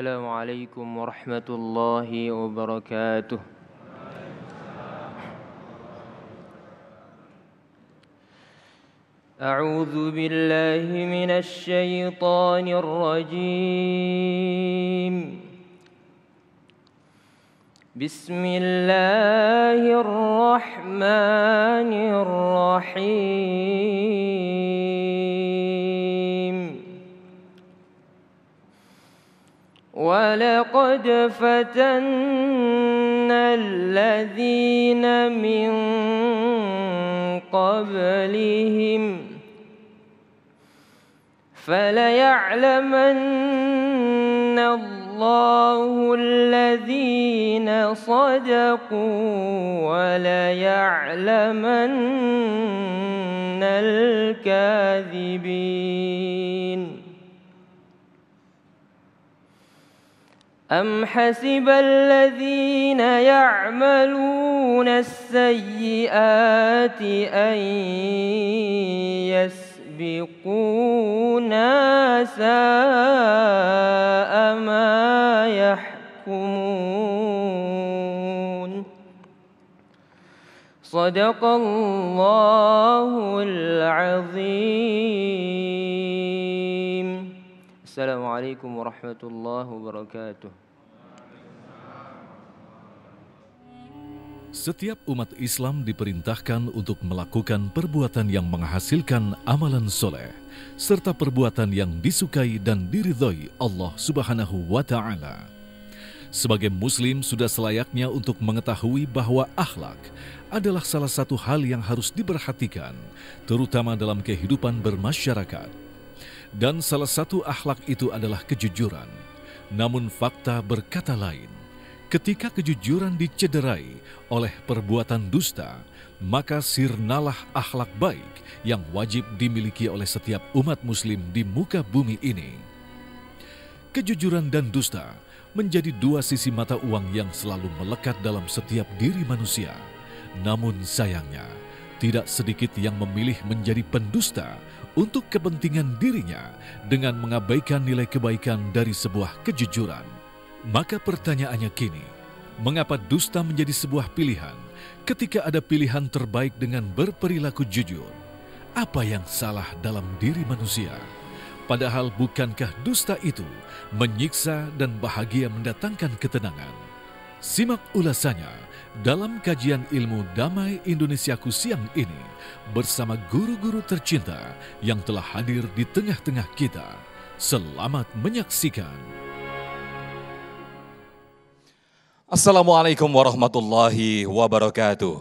السلام عليكم ورحمة الله وبركاته. أعوذ بالله من الشيطان الرجيم. بسم الله الرحمن الرحيم. ولقد فتنا الذين من قبلهم فليعلمن الله الذين صدقوا وليعلمن الكاذبين. أم حسب الذين يعملون السيئات أن يسبقونا ساء ما يحكمون. صدق الله العظيم. Assalamualaikum warahmatullahi wabarakatuh. Setiap umat Islam diperintahkan untuk melakukan perbuatan yang menghasilkan amalan soleh, serta perbuatan yang disukai dan diridhoi Allah Subhanahu wa Ta'ala. Sebagai Muslim, sudah selayaknya untuk mengetahui bahwa akhlak adalah salah satu hal yang harus diperhatikan, terutama dalam kehidupan bermasyarakat. Dan salah satu akhlak itu adalah kejujuran. Namun fakta berkata lain. Ketika kejujuran dicederai oleh perbuatan dusta, maka sirnalah akhlak baik yang wajib dimiliki oleh setiap umat muslim di muka bumi ini. Kejujuran dan dusta menjadi dua sisi mata uang yang selalu melekat dalam setiap diri manusia. Namun sayangnya, tidak sedikit yang memilih menjadi pendusta untuk kepentingan dirinya dengan mengabaikan nilai kebaikan dari sebuah kejujuran. Maka pertanyaannya kini, mengapa dusta menjadi sebuah pilihan ketika ada pilihan terbaik dengan berperilaku jujur? Apa yang salah dalam diri manusia? Padahal bukankah dusta itu menyiksa dan bahagia mendatangkan ketenangan? Simak ulasannya dalam kajian ilmu Damai Indonesiaku siang ini bersama guru-guru tercinta yang telah hadir di tengah-tengah kita. Selamat menyaksikan. Assalamualaikum warahmatullahi wabarakatuh.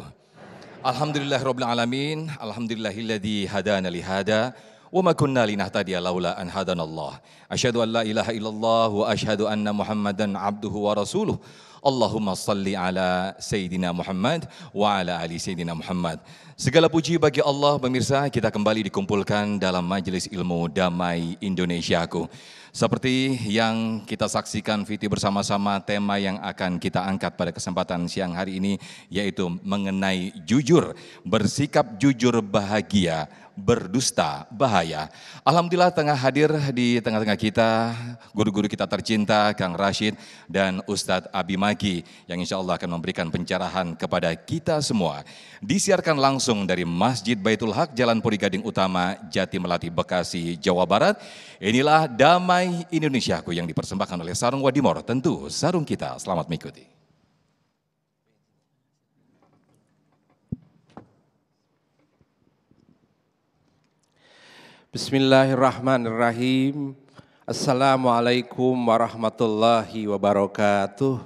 Alhamdulillahirabbil alamin, alhamdulillahilladzi hadana li hada wa ma kunna linahtadiya laula an hadanallah. Asyhadu an la ilaha illallah wa asyhadu anna Muhammadan abduhu wa rasuluh. Allahumma salli ala Sayyidina Muhammad wa ala ali Sayyidina Muhammad. Segala puji bagi Allah, pemirsa, kita kembali dikumpulkan dalam Majelis Ilmu Damai Indonesiaku. Seperti yang kita saksikan Viti bersama-sama, tema yang akan kita angkat pada kesempatan siang hari ini yaitu mengenai jujur, bersikap jujur bahagia, berdusta bahaya. Alhamdulillah tengah hadir di tengah-tengah kita guru-guru kita tercinta Kang Rashid dan Ustadz Abi Maki yang insya Allah akan memberikan pencerahan kepada kita semua. Disiarkan langsung dari Masjid Baitul Haq, Jalan Puri Gading Utama, Jati Melati, Bekasi, Jawa Barat. Inilah Damai Indonesiaku yang dipersembahkan oleh Sarung Wadimor. Tentu sarung kita, selamat mengikuti. Bismillahirrahmanirrahim. Assalamualaikum warahmatullahi wabarakatuh.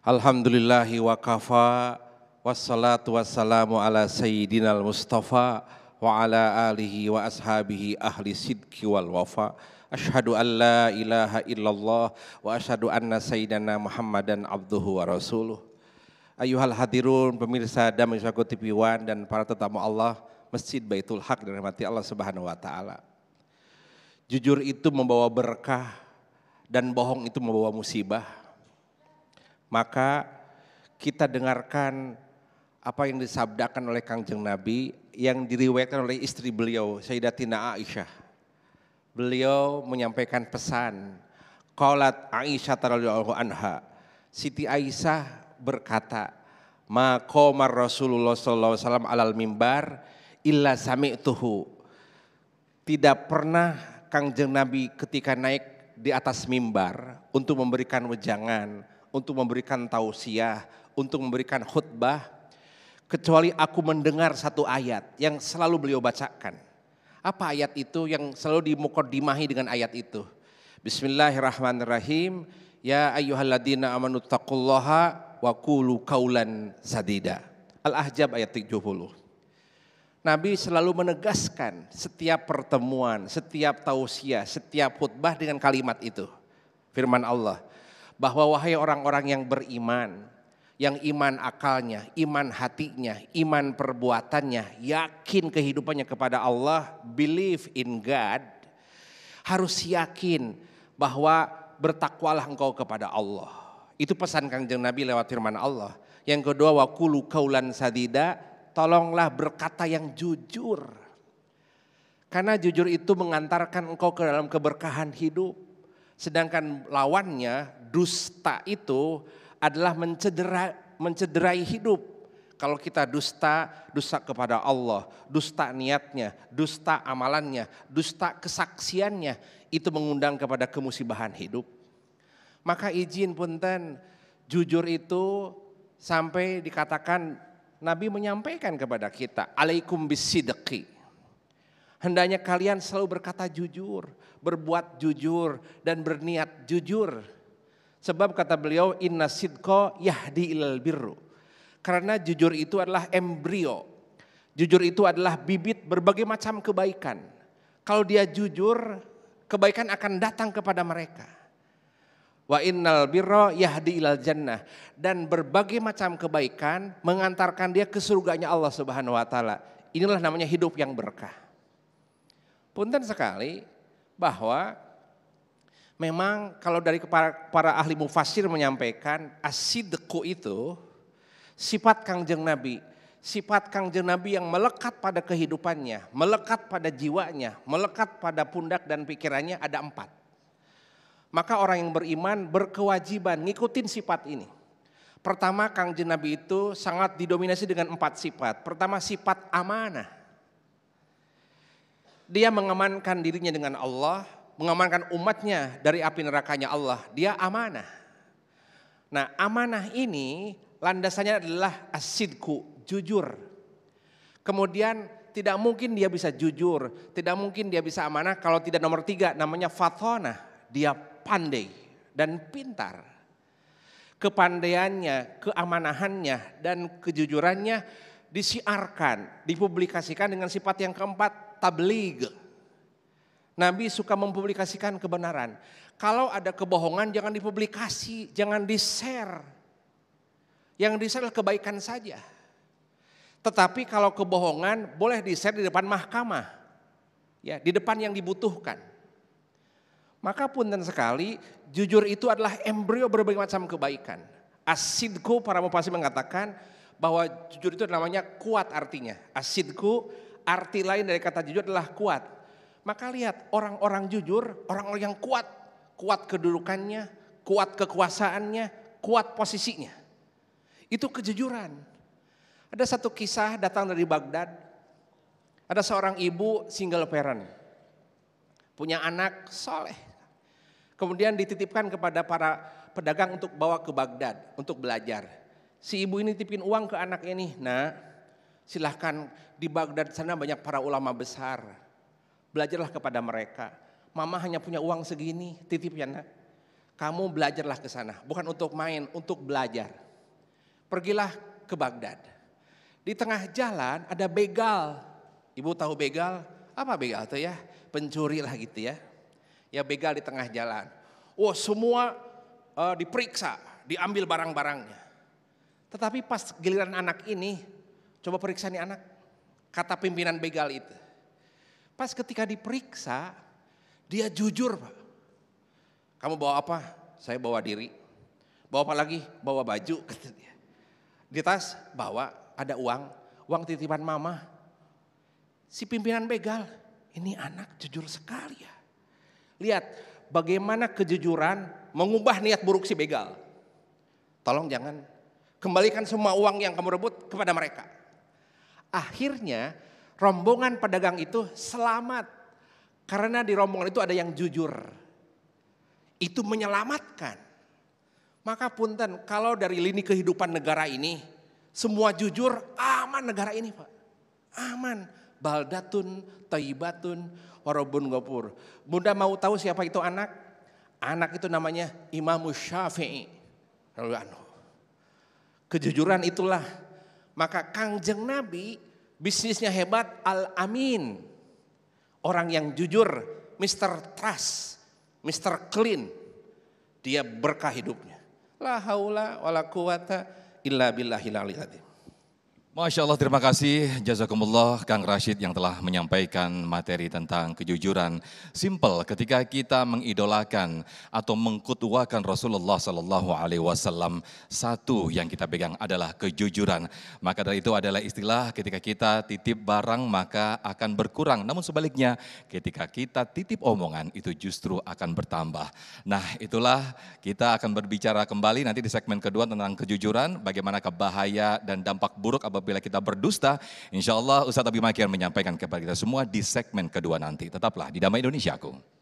Alhamdulillahi wa kafa, wassalatu wassalamu ala sayyidinal mustafa wa ala alihi wa ashabihi ahli sidki wal wafa. Asyhadu an la ilaha illallah wa asyhadu anna sayyidana Muhammadan abduhu wa rasuluh. Ayuhal hadirun, pemirsa Damai Indonesiaku TV One dan para tetamu Allah, Masjid Baitul Haq dan rahmati Allah Subhanahu wa Ta'ala. Jujur itu membawa berkah dan bohong itu membawa musibah. Maka kita dengarkan apa yang disabdakan oleh Kangjeng Nabi yang diriwayatkan oleh istri beliau Sayyidatina Aisyah. beliau menyampaikan pesan. Qalat Aisyah radhiyallahu anha, Siti Aisyah berkata, ma qamar Rasulullah sallallahu alaihi wasallam alal mimbar illa sami'tuhu. Tidak pernah Kangjeng Nabi ketika naik di atas mimbar untuk memberikan wejangan, untuk memberikan tausiah, untuk memberikan khutbah, kecuali aku mendengar satu ayat yang selalu beliau bacakan. Apa ayat itu yang selalu dimuqaddimahi dengan ayat itu? Bismillahirrahmanirrahim. Ya ayyuhalladzina amanu taqullaha wa qulu qaulan sadida. Al-Ahzab ayat 70. Nabi selalu menegaskan setiap pertemuan, setiap tausiah, setiap khutbah dengan kalimat itu. Firman Allah, bahwa wahai orang-orang yang beriman, yang iman akalnya, iman hatinya, iman perbuatannya, yakin kehidupannya kepada Allah, believe in God, harus yakin bahwa bertakwalah engkau kepada Allah. Itu pesan Kangjeng Nabi lewat firman Allah. Yang kedua, wa qulu qaulan sadida, tolonglah berkata yang jujur. Karena jujur itu mengantarkan engkau ke dalam keberkahan hidup. Sedangkan lawannya, dusta itu adalah mencederai hidup. Kalau kita dusta kepada Allah, dusta niatnya, dusta amalannya, dusta kesaksiannya, itu mengundang kepada kemusibahan hidup. Maka izin punten, jujur itu sampai dikatakan Nabi menyampaikan kepada kita, alaikum bisidqi. Hendaknya kalian selalu berkata jujur, berbuat jujur, dan berniat jujur. Sebab kata beliau, inna sidqa yahdi ilal birru. Karena jujur itu adalah embrio. Jujur itu adalah bibit berbagai macam kebaikan. Kalau dia jujur, kebaikan akan datang kepada mereka. Wa innal birra yahdi ilal jannah. Dan berbagai macam kebaikan mengantarkan dia ke surganya Allah Subhanahu wa taala. Inilah namanya hidup yang berkah. Punten sekali bahwa memang kalau dari para ahli mufassir menyampaikan as-sidqu itu sifat Kangjeng Nabi. Sifat Kangjeng Nabi yang melekat pada kehidupannya, melekat pada jiwanya, melekat pada pundak dan pikirannya ada 4. Maka orang yang beriman berkewajiban ngikutin sifat ini. Pertama, Kangjeng Nabi itu sangat didominasi dengan 4 sifat. Pertama, sifat amanah. Dia mengamankan dirinya dengan Allah, mengamankan umatnya dari api nerakanya Allah. Dia amanah. Nah, amanah ini landasannya adalah as-sidqu, jujur. Kemudian tidak mungkin dia bisa jujur, tidak mungkin dia bisa amanah kalau tidak nomor 3 namanya fathonah. Dia pandai dan pintar. Kepandaiannya, keamanahannya, dan kejujurannya disiarkan, dipublikasikan dengan sifat yang keempat, tabligh. Nabi suka mempublikasikan kebenaran. Kalau ada kebohongan jangan dipublikasi, jangan di-share. Yang di-share kebaikan saja. Tetapi kalau kebohongan boleh di-share di depan mahkamah. Ya, di depan yang dibutuhkan. Maka punten sekali, jujur itu adalah embrio berbagai macam kebaikan. As-sidqu, para mufassir mengatakan bahwa jujur itu namanya kuat artinya. As-sidqu, arti lain dari kata jujur adalah kuat. Maka lihat orang-orang jujur, orang-orang yang kuat. Kuat kedudukannya, kuat kekuasaannya, kuat posisinya. Itu kejujuran. Ada satu kisah datang dari Baghdad. Ada seorang ibu single parent. Punya anak soleh. Kemudian dititipkan kepada para pedagang untuk bawa ke Baghdad untuk belajar. Si ibu ini titipin uang ke anak ini. Nah, silahkan di Baghdad sana banyak para ulama besar. Belajarlah kepada mereka. Mama hanya punya uang segini, titip ya nak. Kamu belajarlah ke sana, bukan untuk main, untuk belajar. Pergilah ke Baghdad. Di tengah jalan ada begal. Ibu tahu begal? Apa begal itu ya? Pencuri lah gitu ya. Ya begal di tengah jalan. Oh semua diperiksa, diambil barang-barangnya. Tetapi pas giliran anak ini, coba periksa nih anak. Kata pimpinan begal itu. Pas ketika diperiksa, dia jujur Pak. Kamu bawa apa? Saya bawa diri. Bawa apa lagi? Bawa baju. Di tas bawa ada uang titipan mama. Si pimpinan begal, ini anak jujur sekali ya. Lihat bagaimana kejujuran mengubah niat buruk si begal. Tolong jangan kembalikan semua uang yang kamu rebut kepada mereka. Akhirnya rombongan pedagang itu selamat. Karena di rombongan itu ada yang jujur. Itu menyelamatkan. Maka punten kalau dari lini kehidupan negara ini semua jujur, aman negara ini Pak. Aman. Baldatun, thayyibatun, warabun ghafur. Bunda mau tahu siapa itu anak? Anak itu namanya Imam Syafi'i. Kejujuran itulah. Maka Kangjeng Nabi bisnisnya hebat, Al-Amin. Orang yang jujur, Mr. Trust, Mr. Clean. Dia berkah hidupnya. La haula wala quwata illa billahil aliyil azim. Masya Allah, terima kasih jazakumullah Kang Rashid yang telah menyampaikan materi tentang kejujuran. Simple, ketika kita mengidolakan atau mengkutuakan Rasulullah Sallallahu Alaihi Wasallam, satu yang kita pegang adalah kejujuran. Maka dari itu adalah istilah ketika kita titip barang maka akan berkurang. Namun sebaliknya ketika kita titip omongan itu justru akan bertambah. Nah itulah kita akan berbicara kembali nanti di segmen kedua tentang kejujuran. Bagaimana bahaya dan dampak buruk apabila kita berdusta. Insya Allah Ustadz Abi Maki akan menyampaikan kepada kita semua di segmen kedua nanti. Tetaplah di Damai Indonesiaku.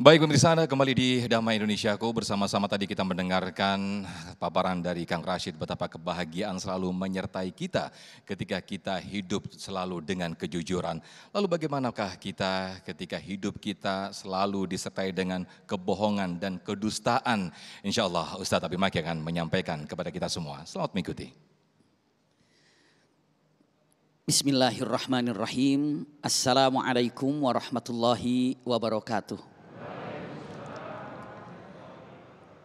Baik pemirsa, Anda kembali di Damai Indonesiaku. Bersama-sama tadi kita mendengarkan paparan dari Kang Rashid betapa kebahagiaan selalu menyertai kita ketika kita hidup selalu dengan kejujuran. Lalu bagaimanakah kita ketika hidup kita selalu disertai dengan kebohongan dan kedustaan? Insya Allah Ustadz Abi Maki akan menyampaikan kepada kita semua. Selamat mengikuti. Bismillahirrahmanirrahim. Assalamualaikum warahmatullahi wabarakatuh.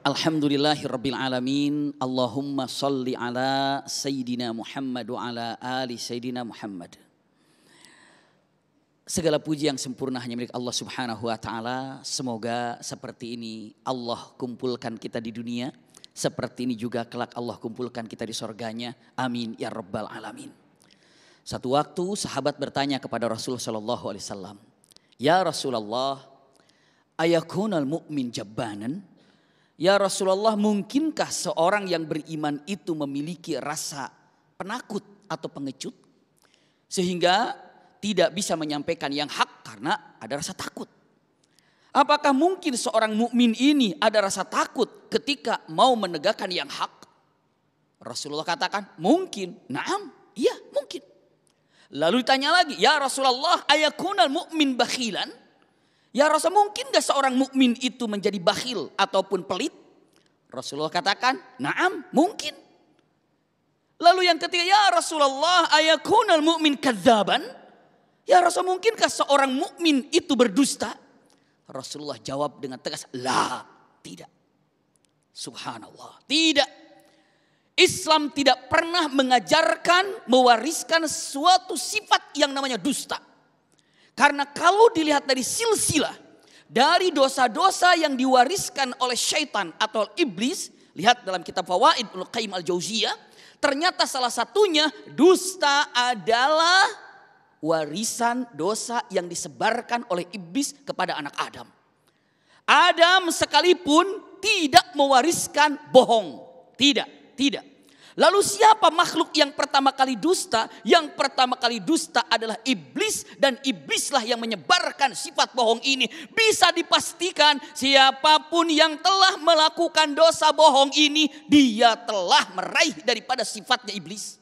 Alhamdulillahirabbil alamin. Allahumma shalli ala Sayyidina Muhammad wa ala ali Sayyidina Muhammad. Segala puji yang sempurna hanya milik Allah Subhanahu wa taala. Semoga seperti ini Allah kumpulkan kita di dunia, seperti ini juga kelak Allah kumpulkan kita di surganya. Amin ya rabbal alamin. Satu waktu sahabat bertanya kepada Rasulullah sallallahu alaihi wasallam, "Ya Rasulullah, ayakunal mu'min jabbanan?" Ya Rasulullah, mungkinkah seorang yang beriman itu memiliki rasa penakut atau pengecut sehingga tidak bisa menyampaikan yang hak karena ada rasa takut? Apakah mungkin seorang mukmin ini ada rasa takut ketika mau menegakkan yang hak? Rasulullah katakan, mungkin. Naam, iya mungkin. Lalu ditanya lagi, ya Rasulullah, ayakunal mu'min bakhilan? Ya Rasul, mungkin gak seorang mukmin itu menjadi bakhil ataupun pelit? Rasulullah katakan, naam, mungkin. Lalu yang ketiga, ya Rasulullah, ayakunal mu'min kadzaban? Ya Rasul, mungkinkah seorang mukmin itu berdusta? Rasulullah jawab dengan tegas, la, tidak. Subhanallah, tidak. Islam tidak pernah mengajarkan, mewariskan suatu sifat yang namanya dusta. Karena kalau dilihat dari silsilah, dari dosa-dosa yang diwariskan oleh syaitan atau iblis, lihat dalam kitab Fawaid Ibnu Qayyim Al-Jauziyah, ternyata salah satunya dusta adalah warisan dosa yang disebarkan oleh iblis kepada anak Adam. Adam sekalipun tidak mewariskan bohong, tidak. Lalu siapa makhluk yang pertama kali dusta? Yang pertama kali dusta adalah iblis, dan iblislah yang menyebarkan sifat bohong ini. Bisa dipastikan siapapun yang telah melakukan dosa bohong ini, dia telah meraih daripada sifatnya iblis.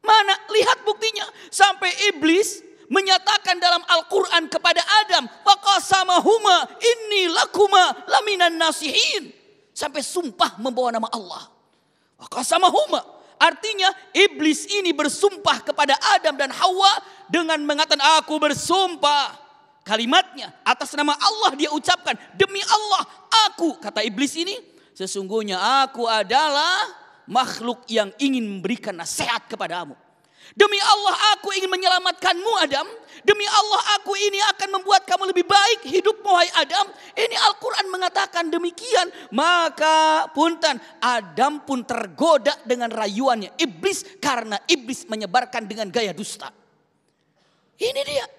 Mana? Lihat buktinya. Sampai iblis menyatakan dalam Al-Quran kepada Adam, faqasamahuma inni lakuma laminan nasihin. Sampai sumpah membawa nama Allah. Qasamahuma, artinya iblis ini bersumpah kepada Adam dan Hawa dengan mengatakan, aku bersumpah kalimatnya, atas nama Allah dia ucapkan, demi Allah aku, kata iblis ini, sesungguhnya aku adalah makhluk yang ingin memberikan nasihat kepadamu. Demi Allah aku ingin menyelamatkanmu Adam. Demi Allah aku ini akan membuat kamu lebih baik hidupmu wahai Adam. Ini Al-Quran mengatakan demikian. Maka punten Adam pun tergoda dengan rayuannya iblis. Karena iblis menyebarkan dengan gaya dusta. Ini dia.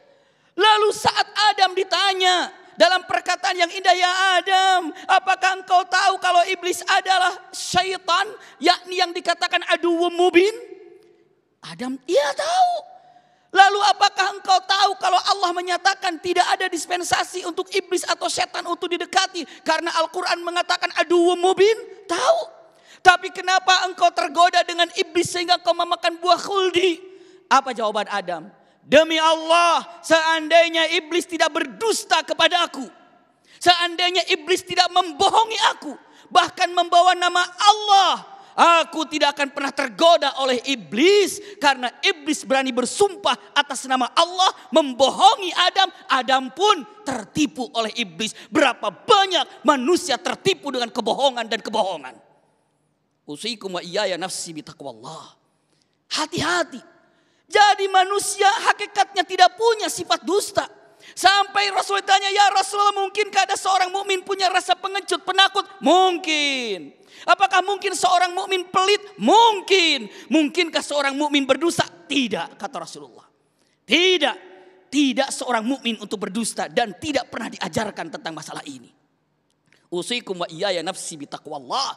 Lalu saat Adam ditanya dalam perkataan yang indah, ya Adam, apakah engkau tahu kalau iblis adalah syaitan, yakni yang dikatakan aduwwum mubin? Adam, iya tahu. Lalu apakah engkau tahu kalau Allah menyatakan tidak ada dispensasi untuk iblis atau setan untuk didekati, karena Al-Quran mengatakan aduwwum mubin? Tahu. Tapi kenapa engkau tergoda dengan iblis sehingga engkau memakan buah khuldi? Apa jawaban Adam? Demi Allah, seandainya iblis tidak berdusta kepada aku, seandainya iblis tidak membohongi aku, bahkan membawa nama Allah, aku tidak akan pernah tergoda oleh iblis. Karena iblis berani bersumpah atas nama Allah, membohongi Adam. Adam pun tertipu oleh iblis. Berapa banyak manusia tertipu dengan kebohongan dan kebohongan. Usikum wa iyaya nafsi bitaqwallah. Hati-hati. Jadi manusia hakikatnya tidak punya sifat dusta. Sampai Rasul tanya, ya Rasulullah, mungkinkah ada seorang mukmin punya rasa pengecut, penakut? Mungkin. Apakah mungkin seorang mukmin pelit? Mungkin. Mungkinkah seorang mukmin berdusta? Tidak, kata Rasulullah. Tidak. Tidak seorang mukmin untuk berdusta dan tidak pernah diajarkan tentang masalah ini. Usikum wa iyaya nafsi bitaqwallah.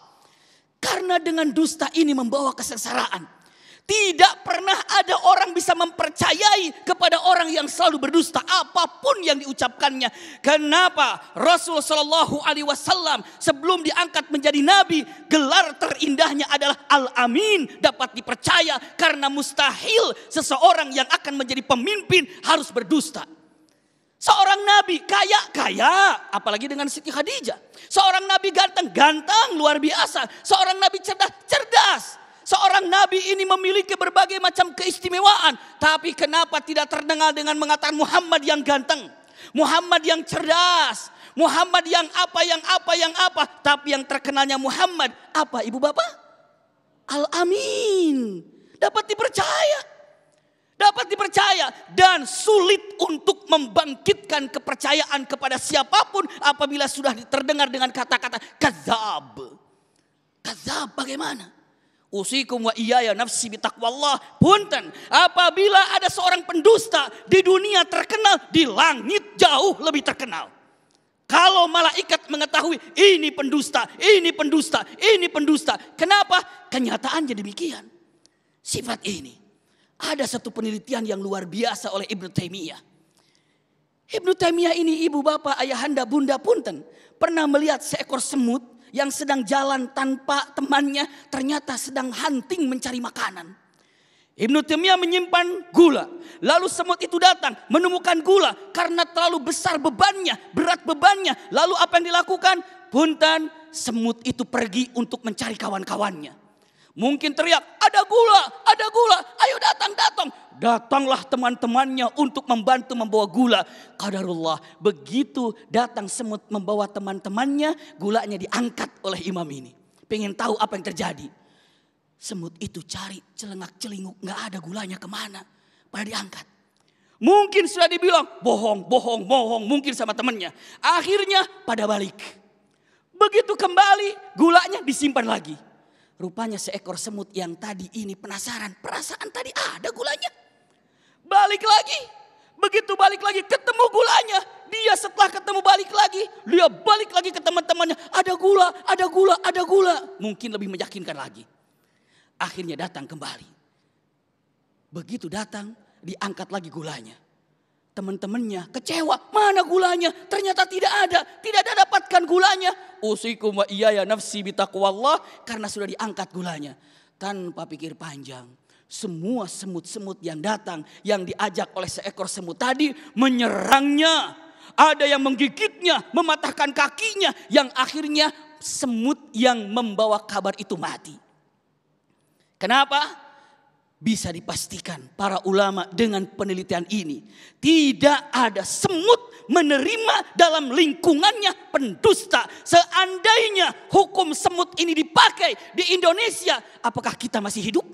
Karena dengan dusta ini membawa kesengsaraan. Tidak pernah ada orang bisa mempercayai kepada orang yang selalu berdusta apapun yang diucapkannya. Kenapa? Rasul Shallallahu Alaihi Wasallam sebelum diangkat menjadi nabi, gelar terindahnya adalah Al-Amin, dapat dipercaya, karena mustahil seseorang yang akan menjadi pemimpin harus berdusta. Seorang nabi kaya, apalagi dengan Siti Khadijah. Seorang nabi ganteng, luar biasa. Seorang nabi cerdas. Seorang nabi ini memiliki berbagai macam keistimewaan. Tapi kenapa tidak terdengar dengan mengatakan Muhammad yang ganteng, Muhammad yang cerdas, Muhammad yang apa. Tapi yang terkenalnya Muhammad apa, ibu bapak? Al-Amin. Dapat dipercaya. Dan sulit untuk membangkitkan kepercayaan kepada siapapun apabila sudah terdengar dengan kata-kata kadzab. Kadzab bagaimana? Usikum wa iyaya nafsi bitaqwallah. Punten, apabila ada seorang pendusta di dunia terkenal, di langit jauh lebih terkenal. Kalau malaikat mengetahui ini pendusta. Kenapa? Kenyataannya demikian. Sifat ini. Ada satu penelitian yang luar biasa oleh Ibnu Taimiyah. Ibnu Taimiyah ini ibu bapak, ayahanda, bunda punten, pernah melihat seekor semut yang sedang jalan tanpa temannya, ternyata sedang hunting mencari makanan. Ibnu Taimiyah menyimpan gula. Lalu semut itu datang menemukan gula karena terlalu besar bebannya, berat bebannya. Lalu apa yang dilakukan? Punten, semut itu pergi untuk mencari kawan-kawannya. Mungkin teriak, ada gula, ayo datang. Datanglah teman-temannya untuk membantu membawa gula. Qadarullah, begitu datang semut membawa teman-temannya, gulanya diangkat oleh imam ini. Pengen tahu apa yang terjadi. Semut itu cari celengak-celinguk, gak ada gulanya kemana. Pada diangkat. Mungkin sudah dibilang, bohong, mungkin sama temannya. Akhirnya pada balik. Begitu kembali, gulanya disimpan lagi. Rupanya seekor semut yang tadi ini penasaran. Perasaan tadi ada gulanya. Balik lagi. Begitu balik lagi ketemu gulanya. Dia setelah ketemu balik lagi. Dia balik lagi ke teman-temannya. Ada gula. Mungkin lebih meyakinkan lagi. Akhirnya datang kembali. Begitu datang diangkat lagi gulanya. Teman-temannya kecewa, mana gulanya? Ternyata tidak ada dapatkan gulanya. Usikum wa iyaya nafsi bitaqwallah, karena sudah diangkat gulanya. Tanpa pikir panjang, semua semut-semut yang datang, yang diajak oleh seekor semut tadi menyerangnya. Ada yang menggigitnya, mematahkan kakinya, yang akhirnya semut yang membawa kabar itu mati. Kenapa? Bisa dipastikan para ulama dengan penelitian ini, tidak ada semut menerima dalam lingkungannya pendusta. Seandainya hukum semut ini dipakai di Indonesia, apakah kita masih hidup?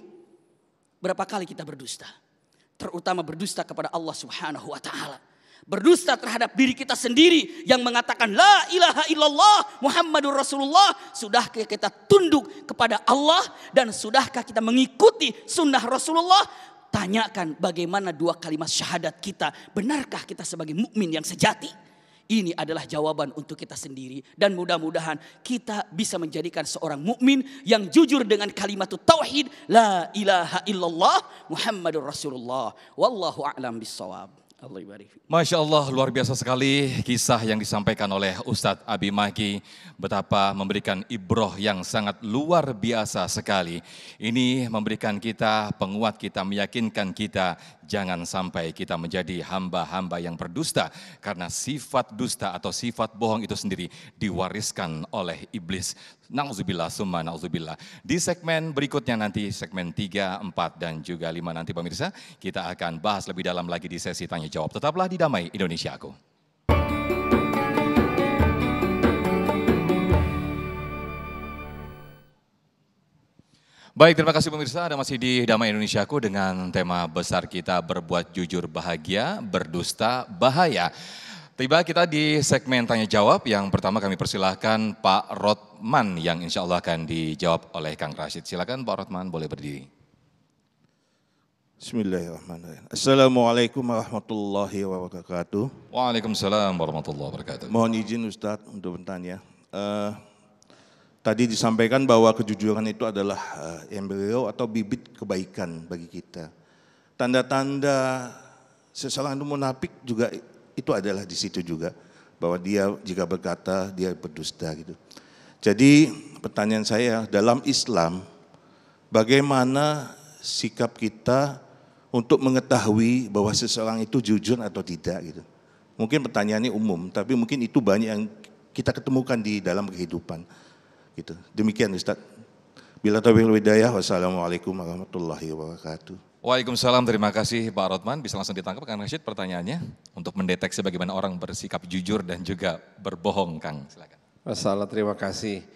Berapa kali kita berdusta? Terutama berdusta kepada Allah Subhanahu wa taala. Berdusta terhadap diri kita sendiri yang mengatakan la ilaha illallah Muhammadur Rasulullah. Sudahkah kita tunduk kepada Allah dan sudahkah kita mengikuti sunnah Rasulullah? Tanyakan bagaimana dua kalimat syahadat kita. Benarkah kita sebagai mukmin yang sejati? Ini adalah jawaban untuk kita sendiri. Dan mudah-mudahan kita bisa menjadikan seorang mukmin yang jujur dengan kalimat tauhid. La ilaha illallah Muhammadur Rasulullah. Wallahu a'lam bissawab. Allah ibarik. Masya Allah, luar biasa sekali kisah yang disampaikan oleh Ustadz Abi Maki. Betapa memberikan ibroh yang sangat luar biasa sekali. Ini memberikan kita, penguat kita, meyakinkan kita. Jangan sampai kita menjadi hamba-hamba yang berdusta. Karena sifat dusta atau sifat bohong itu sendiri diwariskan oleh iblis. Na'udzubillah, summa na'udzubillah. Di segmen berikutnya nanti, segmen 3, 4, dan juga 5 nanti pemirsa, kita akan bahas lebih dalam lagi di sesi tanya jawab. Tetaplah di Damai Indonesiaku. Baik, terima kasih pemirsa, Anda masih di Damai Indonesiaku dengan tema besar kita berbuat jujur bahagia, berdusta bahaya. Tiba kita di segmen tanya jawab. Yang pertama kami persilahkan Pak Rotman yang insya Allah akan dijawab oleh Kang Rashid. Silakan Pak Rotman, boleh berdiri. Bismillahirrahmanirrahim. Assalamualaikum warahmatullahi wabarakatuh. Waalaikumsalam warahmatullahi wabarakatuh. Mohon izin Ustadz untuk bertanya. Tadi disampaikan bahwa kejujuran itu adalah embrio atau bibit kebaikan bagi kita. Tanda-tanda seseorang itu munafik juga itu adalah di situ juga, bahwa dia jika berkata dia berdusta gitu. Jadi pertanyaan saya, dalam Islam bagaimana sikap kita untuk mengetahui bahwa seseorang itu jujur atau tidak gitu. Mungkin pertanyaannya umum, tapi mungkin itu banyak yang kita ketemukan di dalam kehidupan gitu. Demikian Ustaz. Bila taufiq wal hidayah, wassalamualaikum warahmatullahi wabarakatuh. Waalaikumsalam, terima kasih Pak Rotman. Bisa langsung ditangkap Kang Rashid pertanyaannya untuk mendeteksi bagaimana orang bersikap jujur dan juga berbohong, Kang. Silakan. Masalah, terima kasih.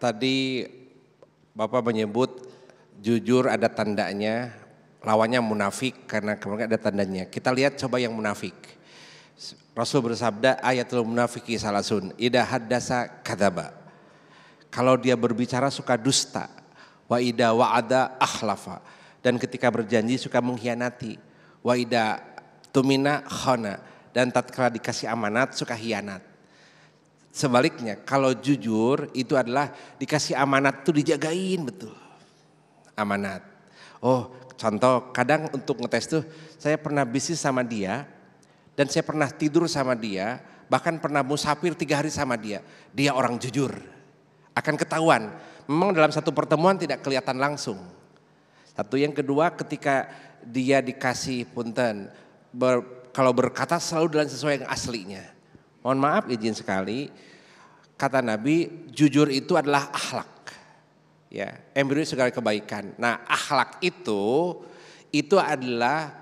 Tadi Bapak menyebut jujur ada tandanya, lawannya munafik karena kemudian ada tandanya. Kita lihat coba yang munafik. Rasul bersabda, ayatul munafiki salasun, idza haddasa kadzaba. Kalau dia berbicara suka dusta, wa idza wa'ada akhlafa. Dan ketika berjanji suka mengkhianati, wa idza tumina khana, dan tatkala dikasih amanat suka hianat. Sebaliknya kalau jujur itu adalah dikasih amanat tuh dijagain betul. Amanat. Oh, contoh kadang untuk ngetes tuh saya pernah bisnis sama dia dan saya pernah tidur sama dia, bahkan pernah musafir 3 hari sama dia. Dia orang jujur. Akan ketahuan. Memang dalam satu pertemuan tidak kelihatan langsung. Satu, yang kedua ketika dia dikasih punten, kalau berkata selalu dengan sesuai yang aslinya. Mohon maaf izin sekali, kata Nabi jujur itu adalah akhlak. Ya, embrio segala kebaikan. Nah, akhlak itu adalah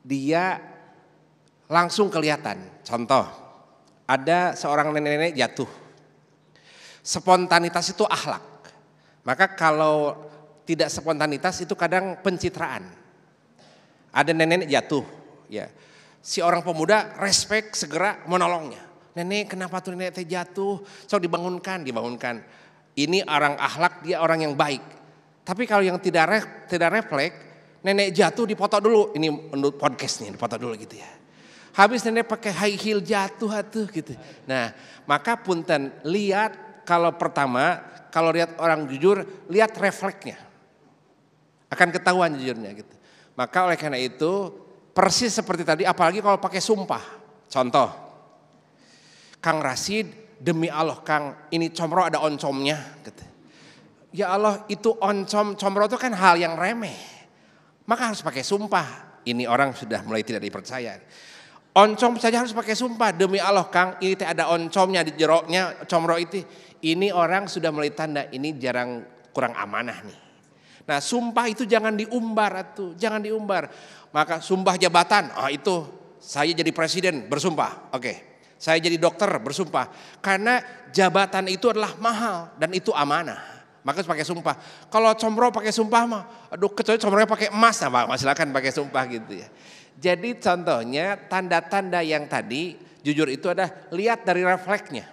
dia langsung kelihatan. Contoh, ada seorang nenek-nenek jatuh. Spontanitas itu akhlak. Maka kalau tidak spontanitas itu kadang pencitraan. Ada nenek jatuh, ya. Si orang pemuda respect segera menolongnya. Nenek, kenapa tuh nenek teh jatuh? So dibangunkan. Ini orang akhlak, dia orang yang baik. Tapi kalau yang tidak refleks, nenek jatuh dipoto dulu. Ini menurut podcast nih, dipoto dulu gitu ya. Habis nenek pakai high heel jatuh gitu. Nah, maka punten lihat kalau pertama, kalau lihat orang jujur, lihat refleksnya. Akan ketahuan jujurnya gitu. Maka oleh karena itu persis seperti tadi, apalagi kalau pakai sumpah. Contoh, Kang Rashid, demi Allah Kang, ini comro ada oncomnya. Gitu. Ya Allah, itu comro itu kan hal yang remeh. Maka harus pakai sumpah. Ini orang sudah mulai tidak dipercaya. Oncom saja harus pakai sumpah. Demi Allah Kang, ini ada oncomnya di jeroknya, comro itu. Ini orang sudah mulai tanda, ini kurang amanah nih. Nah, sumpah itu jangan diumbar atuh, jangan diumbar. Maka sumpah jabatan, itu saya jadi presiden bersumpah. Oke. Saya jadi dokter bersumpah. Karena jabatan itu adalah mahal dan itu amanah. Maka pakai sumpah. Kalau comro pakai sumpah mah, aduh kecuali comronya pakai emas, nah silakan pakai sumpah gitu ya. Jadi contohnya tanda-tanda yang tadi jujur itu ada lihat dari refleksnya.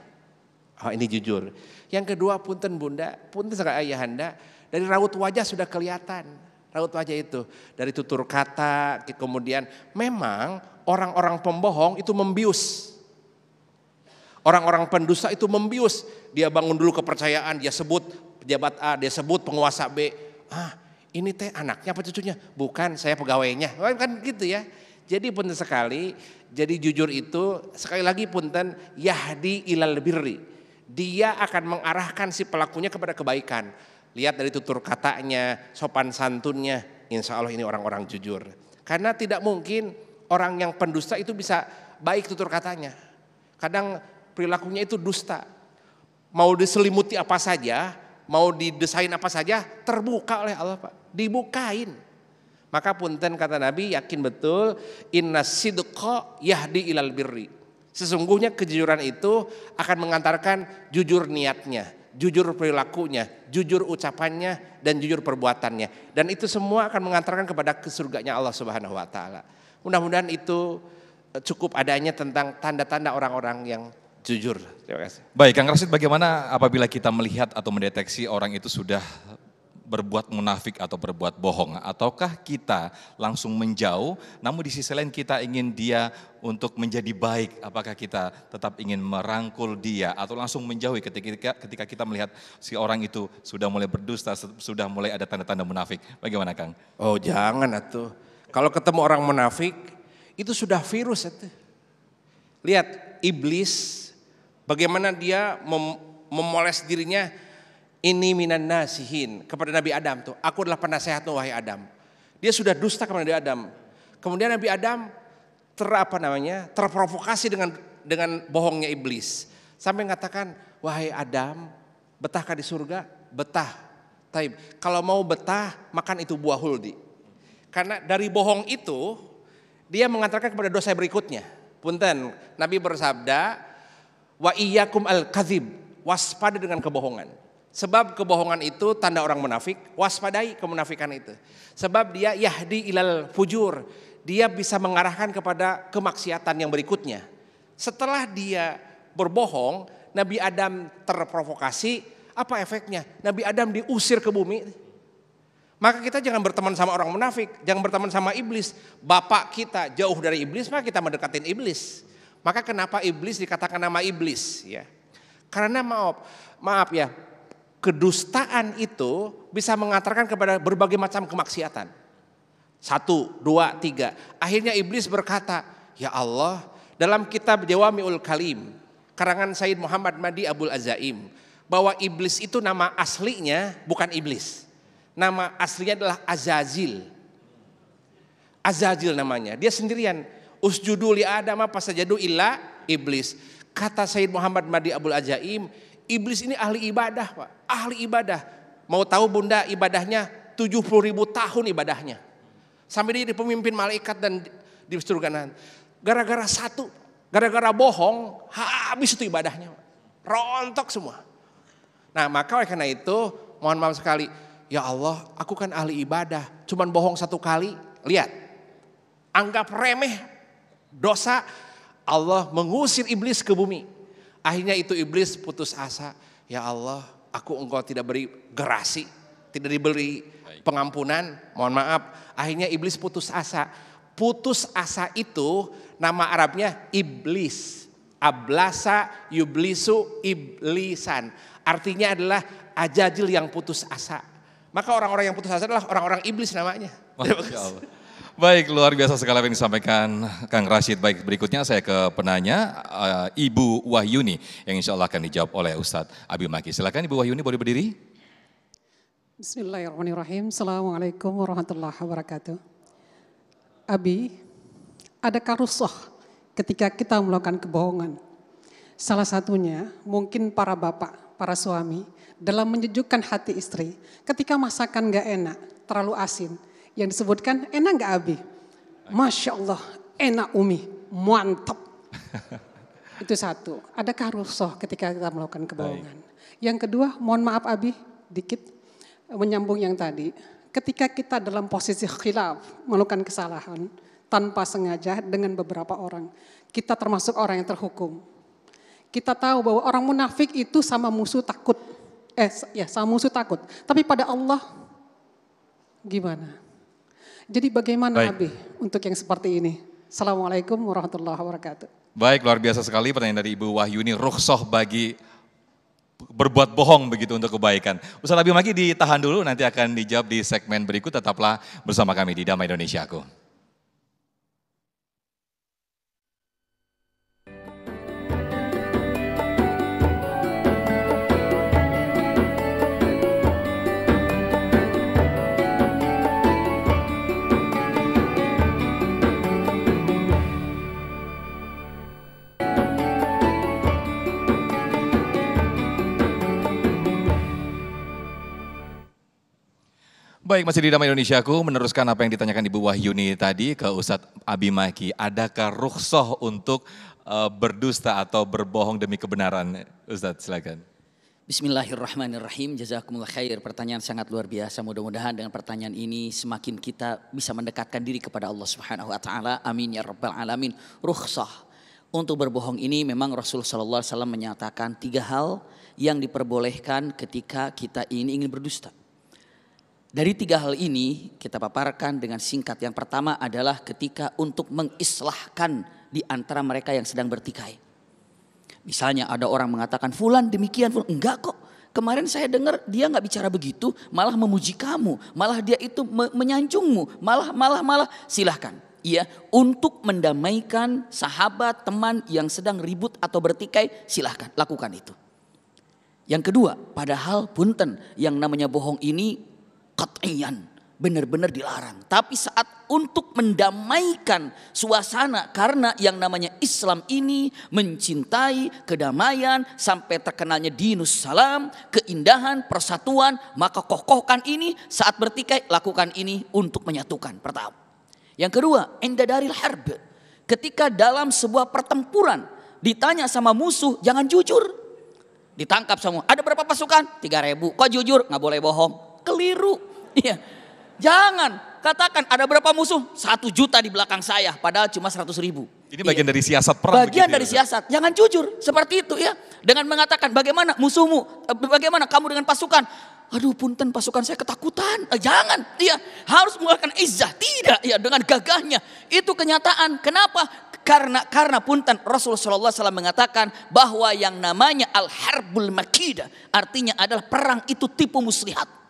Oh ini jujur. Yang kedua punten bunda, punten sekali ayahanda, dari raut wajah sudah kelihatan. Raut wajah itu dari tutur kata, kemudian memang orang-orang pembohong itu membius. Orang-orang pendusta itu membius. Dia bangun dulu kepercayaan, dia sebut pejabat A, dia sebut penguasa B. Ini teh anaknya apa cucunya? Bukan, saya pegawainya. Kan gitu ya. Jadi punten sekali, jadi jujur itu sekali lagi punten yahdi ilal birri. Dia akan mengarahkan si pelakunya kepada kebaikan. Lihat dari tutur katanya, sopan santunnya, insya Allah ini orang-orang jujur. Karena tidak mungkin orang yang pendusta itu bisa baik tutur katanya. Kadang perilakunya itu dusta. Mau diselimuti apa saja, mau didesain apa saja, terbuka oleh Allah Pak. Dibukain. Maka punten kata Nabi, yakin betul, inna sidqa yahdi ilal birri. Sesungguhnya kejujuran itu akan mengantarkan jujur niatnya, jujur perilakunya, jujur ucapannya, dan jujur perbuatannya. Dan itu semua akan mengantarkan kepada surganya Allah Subhanahu wa taala. Mudah-mudahan itu cukup adanya tentang tanda-tanda orang-orang yang jujur. Terima kasih. Baik, Kang Rashid, bagaimana apabila kita melihat atau mendeteksi orang itu sudah berbuat munafik atau berbuat bohong, ataukah kita langsung menjauh, namun di sisi lain kita ingin dia untuk menjadi baik, apakah kita tetap ingin merangkul dia atau langsung menjauhi ketika kita melihat si orang itu sudah mulai berdusta, sudah mulai ada tanda-tanda munafik, bagaimana Kang? Oh jangan atuh, kalau ketemu orang munafik itu sudah virus itu. Lihat iblis bagaimana dia memoles dirinya. Ini minan nasihin kepada Nabi Adam tuh. Aku adalah penasehatmu wahai Adam. Dia sudah dusta kepada Nabi Adam. Kemudian Nabi Adam terprovokasi dengan bohongnya iblis. Sampai mengatakan, wahai Adam, betahkah di surga? Betah. Taib. Kalau mau betah, makan itu buah huldi. Karena dari bohong itu, dia mengantarkan kepada dosa berikutnya. Punten, Nabi bersabda, wa iyyakum al-kadzib, waspada dengan kebohongan. Sebab kebohongan itu tanda orang munafik, waspadai kemunafikan itu. Sebab dia yahdi ilal fujur, dia bisa mengarahkan kepada kemaksiatan yang berikutnya. Setelah dia berbohong, Nabi Adam terprovokasi, apa efeknya? Nabi Adam diusir ke bumi. Maka kita jangan berteman sama orang munafik, jangan berteman sama iblis. Bapak kita jauh dari iblis, maka kita mendekatin iblis. Maka kenapa iblis dikatakan nama iblis? Ya, karena maaf ya. Kedustaan itu bisa mengantarkan kepada berbagai macam kemaksiatan. 1, 2, 3. Akhirnya iblis berkata, ya Allah, dalam kitab Jawami'ul Kalim, karangan Sayyid Muhammad Madi Abul Azaim, bahwa iblis itu nama aslinya bukan iblis. Nama aslinya adalah Azazil. Azazil namanya, dia sendirian. Usjudu li Adam fasajadu illa iblis. Kata Sayyid Muhammad Madi Abul Azaim, iblis ini ahli ibadah Pak, ahli ibadah. Mau tahu bunda ibadahnya 70.000 tahun ibadahnya. Sampai dia pemimpin malaikat dan di surga nanti. Gara-gara bohong habis itu ibadahnya. Rontok semua. Nah maka oleh karena itu mohon maaf sekali. Ya Allah aku kan ahli ibadah, cuman bohong 1 kali. Lihat, anggap remeh dosa, Allah mengusir iblis ke bumi. Akhirnya itu iblis putus asa. Ya Allah, engkau tidak beri gerasi, tidak diberi pengampunan. Mohon maaf. Akhirnya iblis putus asa. Putus asa itu nama Arabnya iblis. Ablasa yublisu iblisan. Artinya adalah ajajil yang putus asa. Maka orang-orang yang putus asa adalah orang-orang iblis namanya. Masya Allah. Baik, luar biasa sekali apa yang disampaikan Kang Rashid. Baik, berikutnya saya ke penanya Ibu Wahyuni yang insya Allah akan dijawab oleh Ustadz Abi Maki. Silakan Ibu Wahyuni, boleh berdiri? Bismillahirrahmanirrahim. Assalamualaikum warahmatullahi wabarakatuh. Abi, adakah rusuh ketika kita melakukan kebohongan? Salah satunya mungkin para bapak para suami dalam menyejukkan hati istri ketika masakan gak enak, terlalu asin. Yang disebutkan enak gak Abi? Masya Allah, enak Umi, mantap. Itu satu, adakah rusuh ketika kita melakukan kebohongan? Yang kedua, mohon maaf Abi, dikit menyambung yang tadi. Ketika kita dalam posisi khilaf, melakukan kesalahan tanpa sengaja dengan beberapa orang, kita termasuk orang yang terhukum. Kita tahu bahwa orang munafik itu sama musuh takut. Sama musuh takut. Tapi pada Allah gimana? Jadi bagaimana Abi untuk yang seperti ini? Assalamualaikum warahmatullahi wabarakatuh. Baik, luar biasa sekali pertanyaan dari Ibu Wahyuni, rukhsah bagi berbuat bohong begitu untuk kebaikan. Ustaz Abi Maki ditahan dulu, nanti akan dijawab di segmen berikut. Tetaplah bersama kami di Damai Indonesiaku. Baik, masih di Damai Indonesiaku, meneruskan apa yang ditanyakan Ibu Wahyuni tadi ke Ustadz Abi Maki. Adakah rukhsah untuk berdusta atau berbohong demi kebenaran? Ustadz, silakan. Bismillahirrahmanirrahim, jazakumullah khair. Pertanyaan sangat luar biasa. Mudah-mudahan dengan pertanyaan ini semakin kita bisa mendekatkan diri kepada Allah Subhanahu wa taala. Amin ya rabbal alamin. Rukhsah untuk berbohong ini memang Rasulullah SAW menyatakan 3 hal yang diperbolehkan ketika kita ingin berdusta. Dari 3 hal ini kita paparkan dengan singkat. Yang pertama adalah ketika untuk mengislahkan di antara mereka yang sedang bertikai. Misalnya ada orang mengatakan fulan demikian, fulan enggak kok. Kemarin saya dengar dia nggak bicara begitu, malah memuji kamu, malah dia itu menyanjungmu, malah silahkan. Iya, untuk mendamaikan sahabat, teman yang sedang ribut atau bertikai, silahkan lakukan itu. Yang kedua, padahal punten yang namanya bohong ini qat'iyan, benar-benar dilarang. Tapi saat untuk mendamaikan suasana, karena yang namanya Islam ini mencintai kedamaian sampai terkenalnya dinus salam, keindahan, persatuan, maka kokohkan ini saat bertikai, lakukan ini untuk menyatukan. Pertama. Yang kedua, inda daril harb, ketika dalam sebuah pertempuran ditanya sama musuh, jangan jujur. Ditangkap semua, ada berapa pasukan? 3.000, kok jujur? Nggak boleh bohong. Keliru, iya. Jangan katakan ada berapa musuh, 1 juta di belakang saya, padahal cuma 100.000. Ini bagian dari siasat perang. Bagian dari siasat, jangan jujur seperti itu ya. Dengan mengatakan bagaimana musuhmu, bagaimana kamu dengan pasukan. Aduh punten pasukan saya ketakutan. Jangan, iya harus mengeluarkan izzah, tidak ya dengan gagahnya. Itu kenyataan. Kenapa? Karena punten Rasulullah SAW mengatakan bahwa yang namanya al-harbul makidah artinya adalah perang itu tipu muslihat.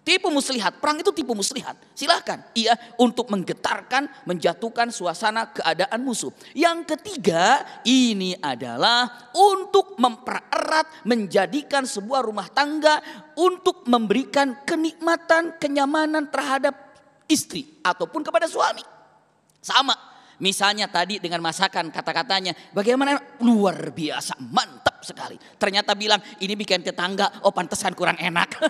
Tipu muslihat, perang itu tipu muslihat. Silahkan, iya untuk menggetarkan, menjatuhkan suasana keadaan musuh. Yang ketiga, ini adalah untuk mempererat, menjadikan sebuah rumah tangga untuk memberikan kenikmatan, kenyamanan terhadap istri ataupun kepada suami. Sama. Misalnya tadi dengan masakan kata-katanya bagaimana luar biasa mantap sekali. Ternyata bilang ini bikin tetangga, oh pantesan kurang enak.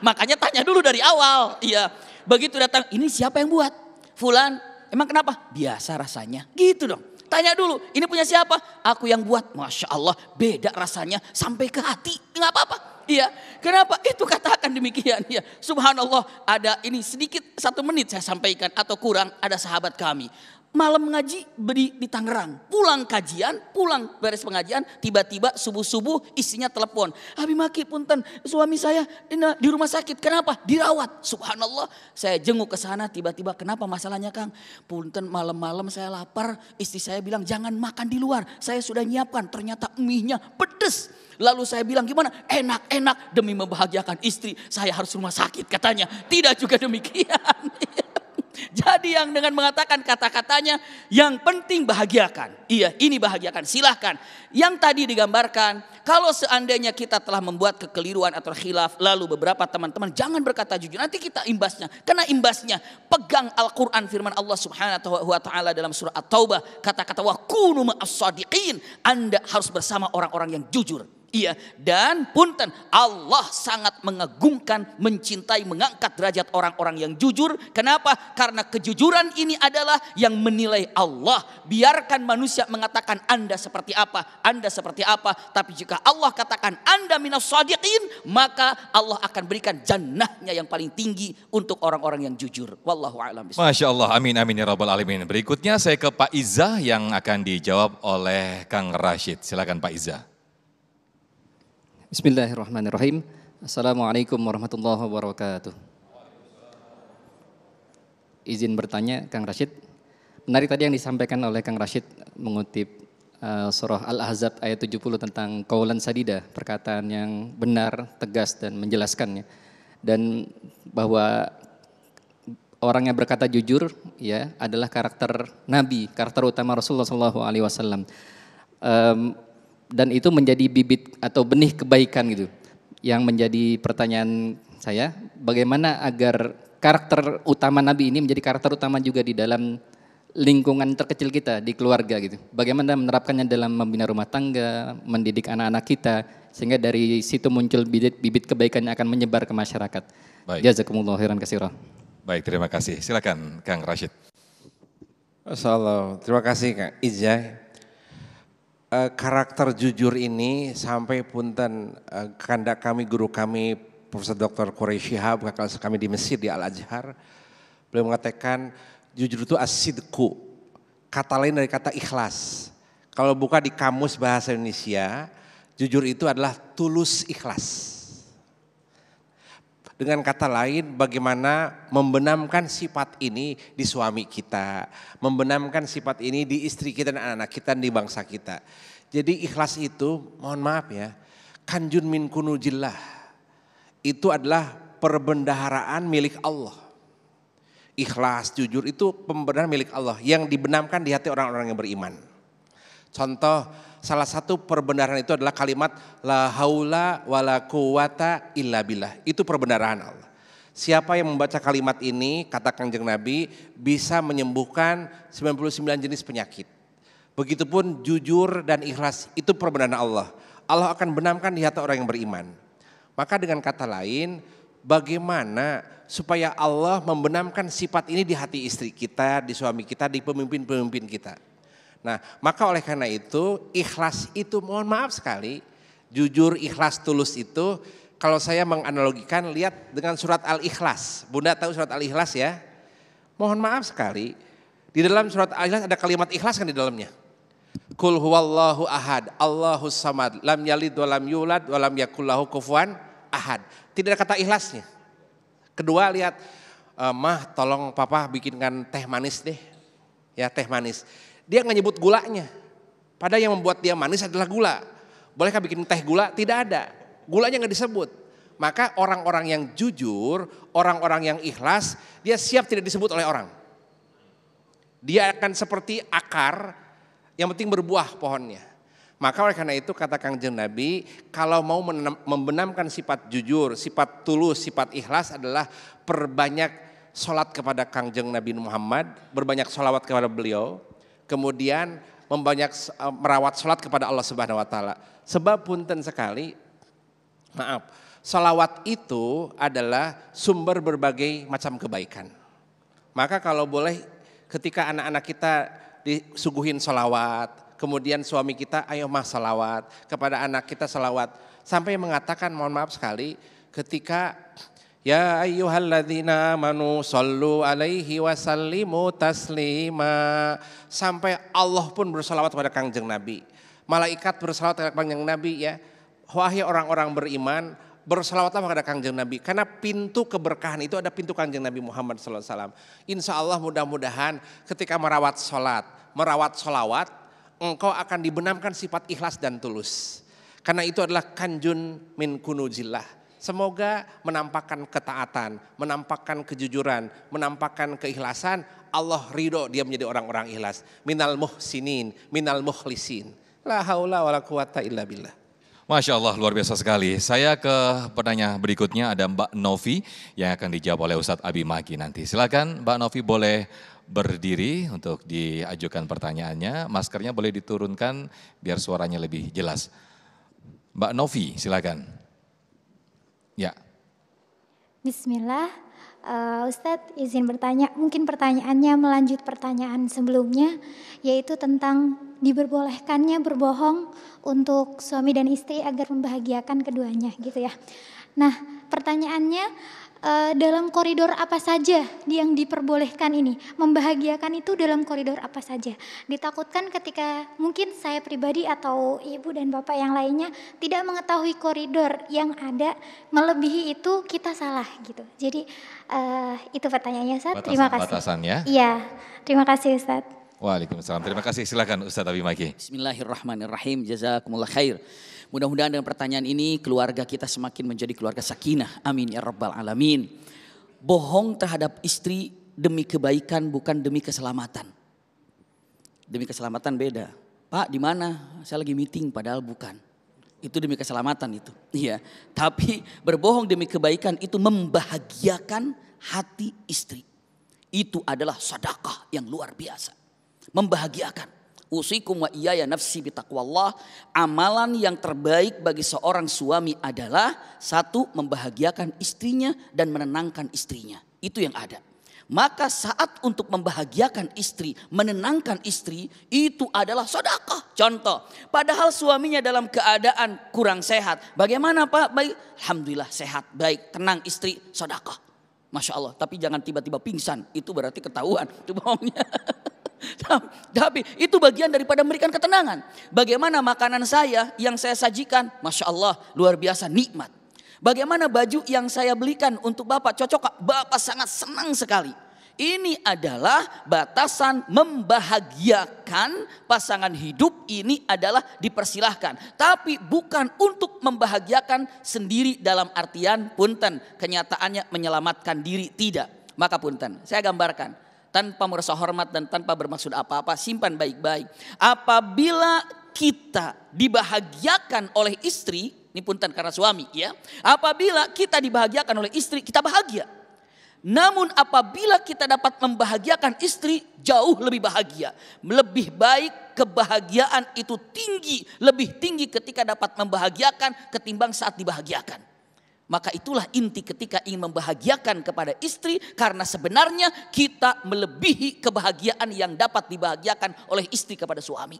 Makanya tanya dulu dari awal. Iya, begitu datang ini siapa yang buat? Fulan, emang kenapa? Biasa rasanya. Gitu dong. Tanya dulu, ini punya siapa? Aku yang buat. Masya Allah, beda rasanya sampai ke hati. Nggak apa-apa. Iya, kenapa? Itu katakan demikian. Ya, subhanallah, ada ini sedikit 1 menit saya sampaikan atau kurang. Ada sahabat kami. Malam ngaji di Tangerang, pulang kajian, pulang beres pengajian, tiba-tiba subuh-subuh istrinya telepon. Abi Maki punten, suami saya di rumah sakit, kenapa? Dirawat. Subhanallah, saya jenguk ke sana, tiba-tiba kenapa masalahnya Kang? Punten malam-malam saya lapar, istri saya bilang jangan makan di luar. Saya sudah nyiapkan, ternyata mie-nya pedes. Lalu saya bilang gimana? Enak-enak demi membahagiakan istri, saya harus rumah sakit katanya. Tidak juga demikian. Jadi yang dengan mengatakan kata-katanya yang penting bahagiakan. Iya ini bahagiakan silahkan. Yang tadi digambarkan kalau seandainya kita telah membuat kekeliruan atau khilaf. Lalu beberapa teman-teman jangan berkata jujur. Nanti kita imbasnya. Karena imbasnya pegang Al-Quran firman Allah subhanahu wa ta'ala dalam surah At-Taubah. Kata-kata wa kunu ma'as-sadiqin. Anda harus bersama orang-orang yang jujur. Iya, dan punten Allah sangat mengagungkan, mencintai, mengangkat derajat orang-orang yang jujur. Kenapa? Karena kejujuran ini adalah yang menilai Allah. Biarkan manusia mengatakan Anda seperti apa, Anda seperti apa. Tapi jika Allah katakan Anda minas shadiqin, maka Allah akan berikan jannahnya yang paling tinggi untuk orang-orang yang jujur. Wallahu a'lam bishawab. Masya Allah, amin amin ya rabbal alamin. Berikutnya saya ke Pak Iza yang akan dijawab oleh Kang Rashid. Silakan Pak Iza. Bismillahirrahmanirrahim. Assalamualaikum warahmatullahi wabarakatuh. Izin bertanya Kang Rashid. Menarik tadi yang disampaikan oleh Kang Rashid mengutip surah Al-Ahzab ayat 70 tentang qaulan sadida, perkataan yang benar, tegas dan menjelaskannya. Dan bahwa orang yang berkata jujur ya adalah karakter Nabi, karakter utama Rasulullah SAW. Dan itu menjadi bibit atau benih kebaikan gitu. Yang menjadi pertanyaan saya, bagaimana agar karakter utama Nabi ini menjadi karakter utama juga di dalam lingkungan terkecil kita, di keluarga gitu. Bagaimana menerapkannya dalam membina rumah tangga, mendidik anak-anak kita, sehingga dari situ muncul bibit kebaikan yang akan menyebar ke masyarakat. Jazakumullah khairan katsira. Baik, terima kasih. Silakan Kang Rashid. Assalamualaikum. Terima kasih Kang Ijai. Karakter jujur ini sampai punten kandak kami, guru kami Profesor Dr. Quraisy Shihab, kakak kami di Mesir di Al-Azhar, beliau mengatakan jujur itu as-sidqu, kata lain dari kata ikhlas. Kalau buka di kamus bahasa Indonesia, jujur itu adalah tulus ikhlas. Dengan kata lain, bagaimana membenamkan sifat ini di suami kita, membenamkan sifat ini di istri kita dan anak-anak kita, di bangsa kita. Jadi ikhlas itu, mohon maaf ya, kanjun min kunujillah, itu adalah perbendaharaan milik Allah. Ikhlas, jujur itu pembenaran milik Allah yang dibenamkan di hati orang-orang yang beriman. Contoh, salah satu perbendaharaan itu adalah kalimat la haula wala quwata illa billah. Itu perbendaharaan Allah. Siapa yang membaca kalimat ini, kata Kanjeng Nabi, bisa menyembuhkan 99 jenis penyakit. Begitupun jujur dan ikhlas, itu perbendaharaan Allah. Allah akan benamkan di hati orang yang beriman. Maka dengan kata lain, bagaimana supaya Allah membenamkan sifat ini di hati istri kita, di suami kita, di pemimpin-pemimpin kita. Nah, maka oleh karena itu ikhlas itu mohon maaf sekali, jujur, ikhlas, tulus itu kalau saya menganalogikan lihat dengan surat Al-Ikhlas. Bunda tahu surat Al-Ikhlas ya? Mohon maaf sekali, di dalam surat Al-Ikhlas ada kalimat ikhlas kan di dalamnya. Qul huwallahu ahad, Allahus samad, lam yalid wa lam yulad wa lam yakul lahu kufuwan ahad. Tidak ada kata ikhlasnya. Kedua lihat, mah tolong papa bikinkan teh manis deh. Ya, teh manis. Dia nggak nyebut gulanya. Padahal yang membuat dia manis adalah gula. Bolehkah bikin teh gula? Tidak ada. Gulanya nggak disebut. Maka orang-orang yang jujur, orang-orang yang ikhlas, dia siap tidak disebut oleh orang. Dia akan seperti akar, yang penting berbuah pohonnya. Maka oleh karena itu kata Kanjeng Nabi, kalau mau membenamkan sifat jujur, sifat tulus, sifat ikhlas adalah perbanyak sholat kepada Kanjeng Nabi Muhammad, berbanyak sholawat kepada beliau. Kemudian merawat sholat kepada Allah Subhanahu Wa Taala. Sebab punten sekali, maaf, sholawat itu adalah sumber berbagai macam kebaikan. Maka kalau boleh ketika anak-anak kita disuguhin sholawat, kemudian suami kita ayo mah sholawat, kepada anak kita sholawat. Sampai mengatakan mohon maaf sekali ketika ya ayyuhalladzina amanu shollu alaihi wasallimu taslima. Sampai Allah pun bersalawat kepada Kanjeng Nabi. Malaikat bersalawat kepada Kanjeng Nabi ya. Wahai orang-orang beriman, bersalawatlah kepada Kanjeng Nabi. Karena pintu keberkahan itu ada pintu Kanjeng Nabi Muhammad SAW. Insya Allah mudah-mudahan ketika merawat sholat, merawat sholawat, engkau akan dibenamkan sifat ikhlas dan tulus. Karena itu adalah kanjun min kunujillah. Semoga menampakkan ketaatan, menampakkan kejujuran, menampakkan keikhlasan, Allah ridho dia menjadi orang-orang ikhlas. Minal muhsinin, minal mukhlisin. La haula wala quwata illa billah. Masya Allah, luar biasa sekali. Saya ke penanya berikutnya, ada Mbak Novi yang akan dijawab oleh Ustadz Abi Maki nanti. Silakan Mbak Novi boleh berdiri untuk diajukan pertanyaannya. Maskernya boleh diturunkan biar suaranya lebih jelas. Mbak Novi, silakan. Ya. Bismillah, Ustadz izin bertanya, mungkin pertanyaannya melanjut pertanyaan sebelumnya, yaitu tentang diperbolehkannya berbohong untuk suami dan istri agar membahagiakan keduanya gitu ya. Nah pertanyaannya, dalam koridor apa saja yang diperbolehkan ini? Membahagiakan itu dalam koridor apa saja? Ditakutkan ketika mungkin saya pribadi atau ibu dan bapak yang lainnya tidak mengetahui koridor yang ada, melebihi itu kita salah gitu. Jadi itu pertanyaannya Ustaz. Terima kasih. Batasannya? Iya, terima kasih Ustaz. Waalaikumsalam. Terima kasih. Silakan Ustaz Abi Maki. Bismillahirrahmanirrahim. Jazakumullah khair. Mudah-mudahan dengan pertanyaan ini keluarga kita semakin menjadi keluarga sakinah. Amin ya rabbal alamin. Bohong terhadap istri demi kebaikan bukan demi keselamatan. Demi keselamatan beda. Pak di mana? Saya lagi meeting padahal bukan. Itu demi keselamatan itu. Iya. Tapi berbohong demi kebaikan itu membahagiakan hati istri. Itu adalah sedekah yang luar biasa. Membahagiakan. Usikum wa iyaya nafsi bitaqwallah. Amalan yang terbaik bagi seorang suami adalah satu, membahagiakan istrinya dan menenangkan istrinya. Itu yang ada. Maka saat untuk membahagiakan istri, menenangkan istri, itu adalah sedekah. Contoh, padahal suaminya dalam keadaan kurang sehat. Bagaimana Pak? Baik, alhamdulillah sehat, baik, tenang istri, sedekah. Masya Allah, tapi jangan tiba-tiba pingsan. Itu berarti ketahuan, itu bohongnya. Tapi itu bagian daripada memberikan ketenangan. Bagaimana makanan saya yang saya sajikan, Masya Allah luar biasa nikmat. Bagaimana baju yang saya belikan untuk Bapak, cocok, Bapak sangat senang sekali. Ini adalah batasan membahagiakan pasangan hidup, ini adalah dipersilahkan. Tapi bukan untuk membahagiakan sendiri dalam artian punten, kenyataannya menyelamatkan diri, tidak. Maka punten, saya gambarkan. Tanpa merasa hormat dan tanpa bermaksud apa-apa, simpan baik-baik. Apabila kita dibahagiakan oleh istri, ini punten karena suami ya. Apabila kita dibahagiakan oleh istri, kita bahagia. Namun apabila kita dapat membahagiakan istri, jauh lebih bahagia. Lebih baik kebahagiaan itu tinggi, lebih tinggi ketika dapat membahagiakan ketimbang saat dibahagiakan. Maka itulah inti ketika ingin membahagiakan kepada istri, karena sebenarnya kita melebihi kebahagiaan yang dapat dibahagiakan oleh istri kepada suami.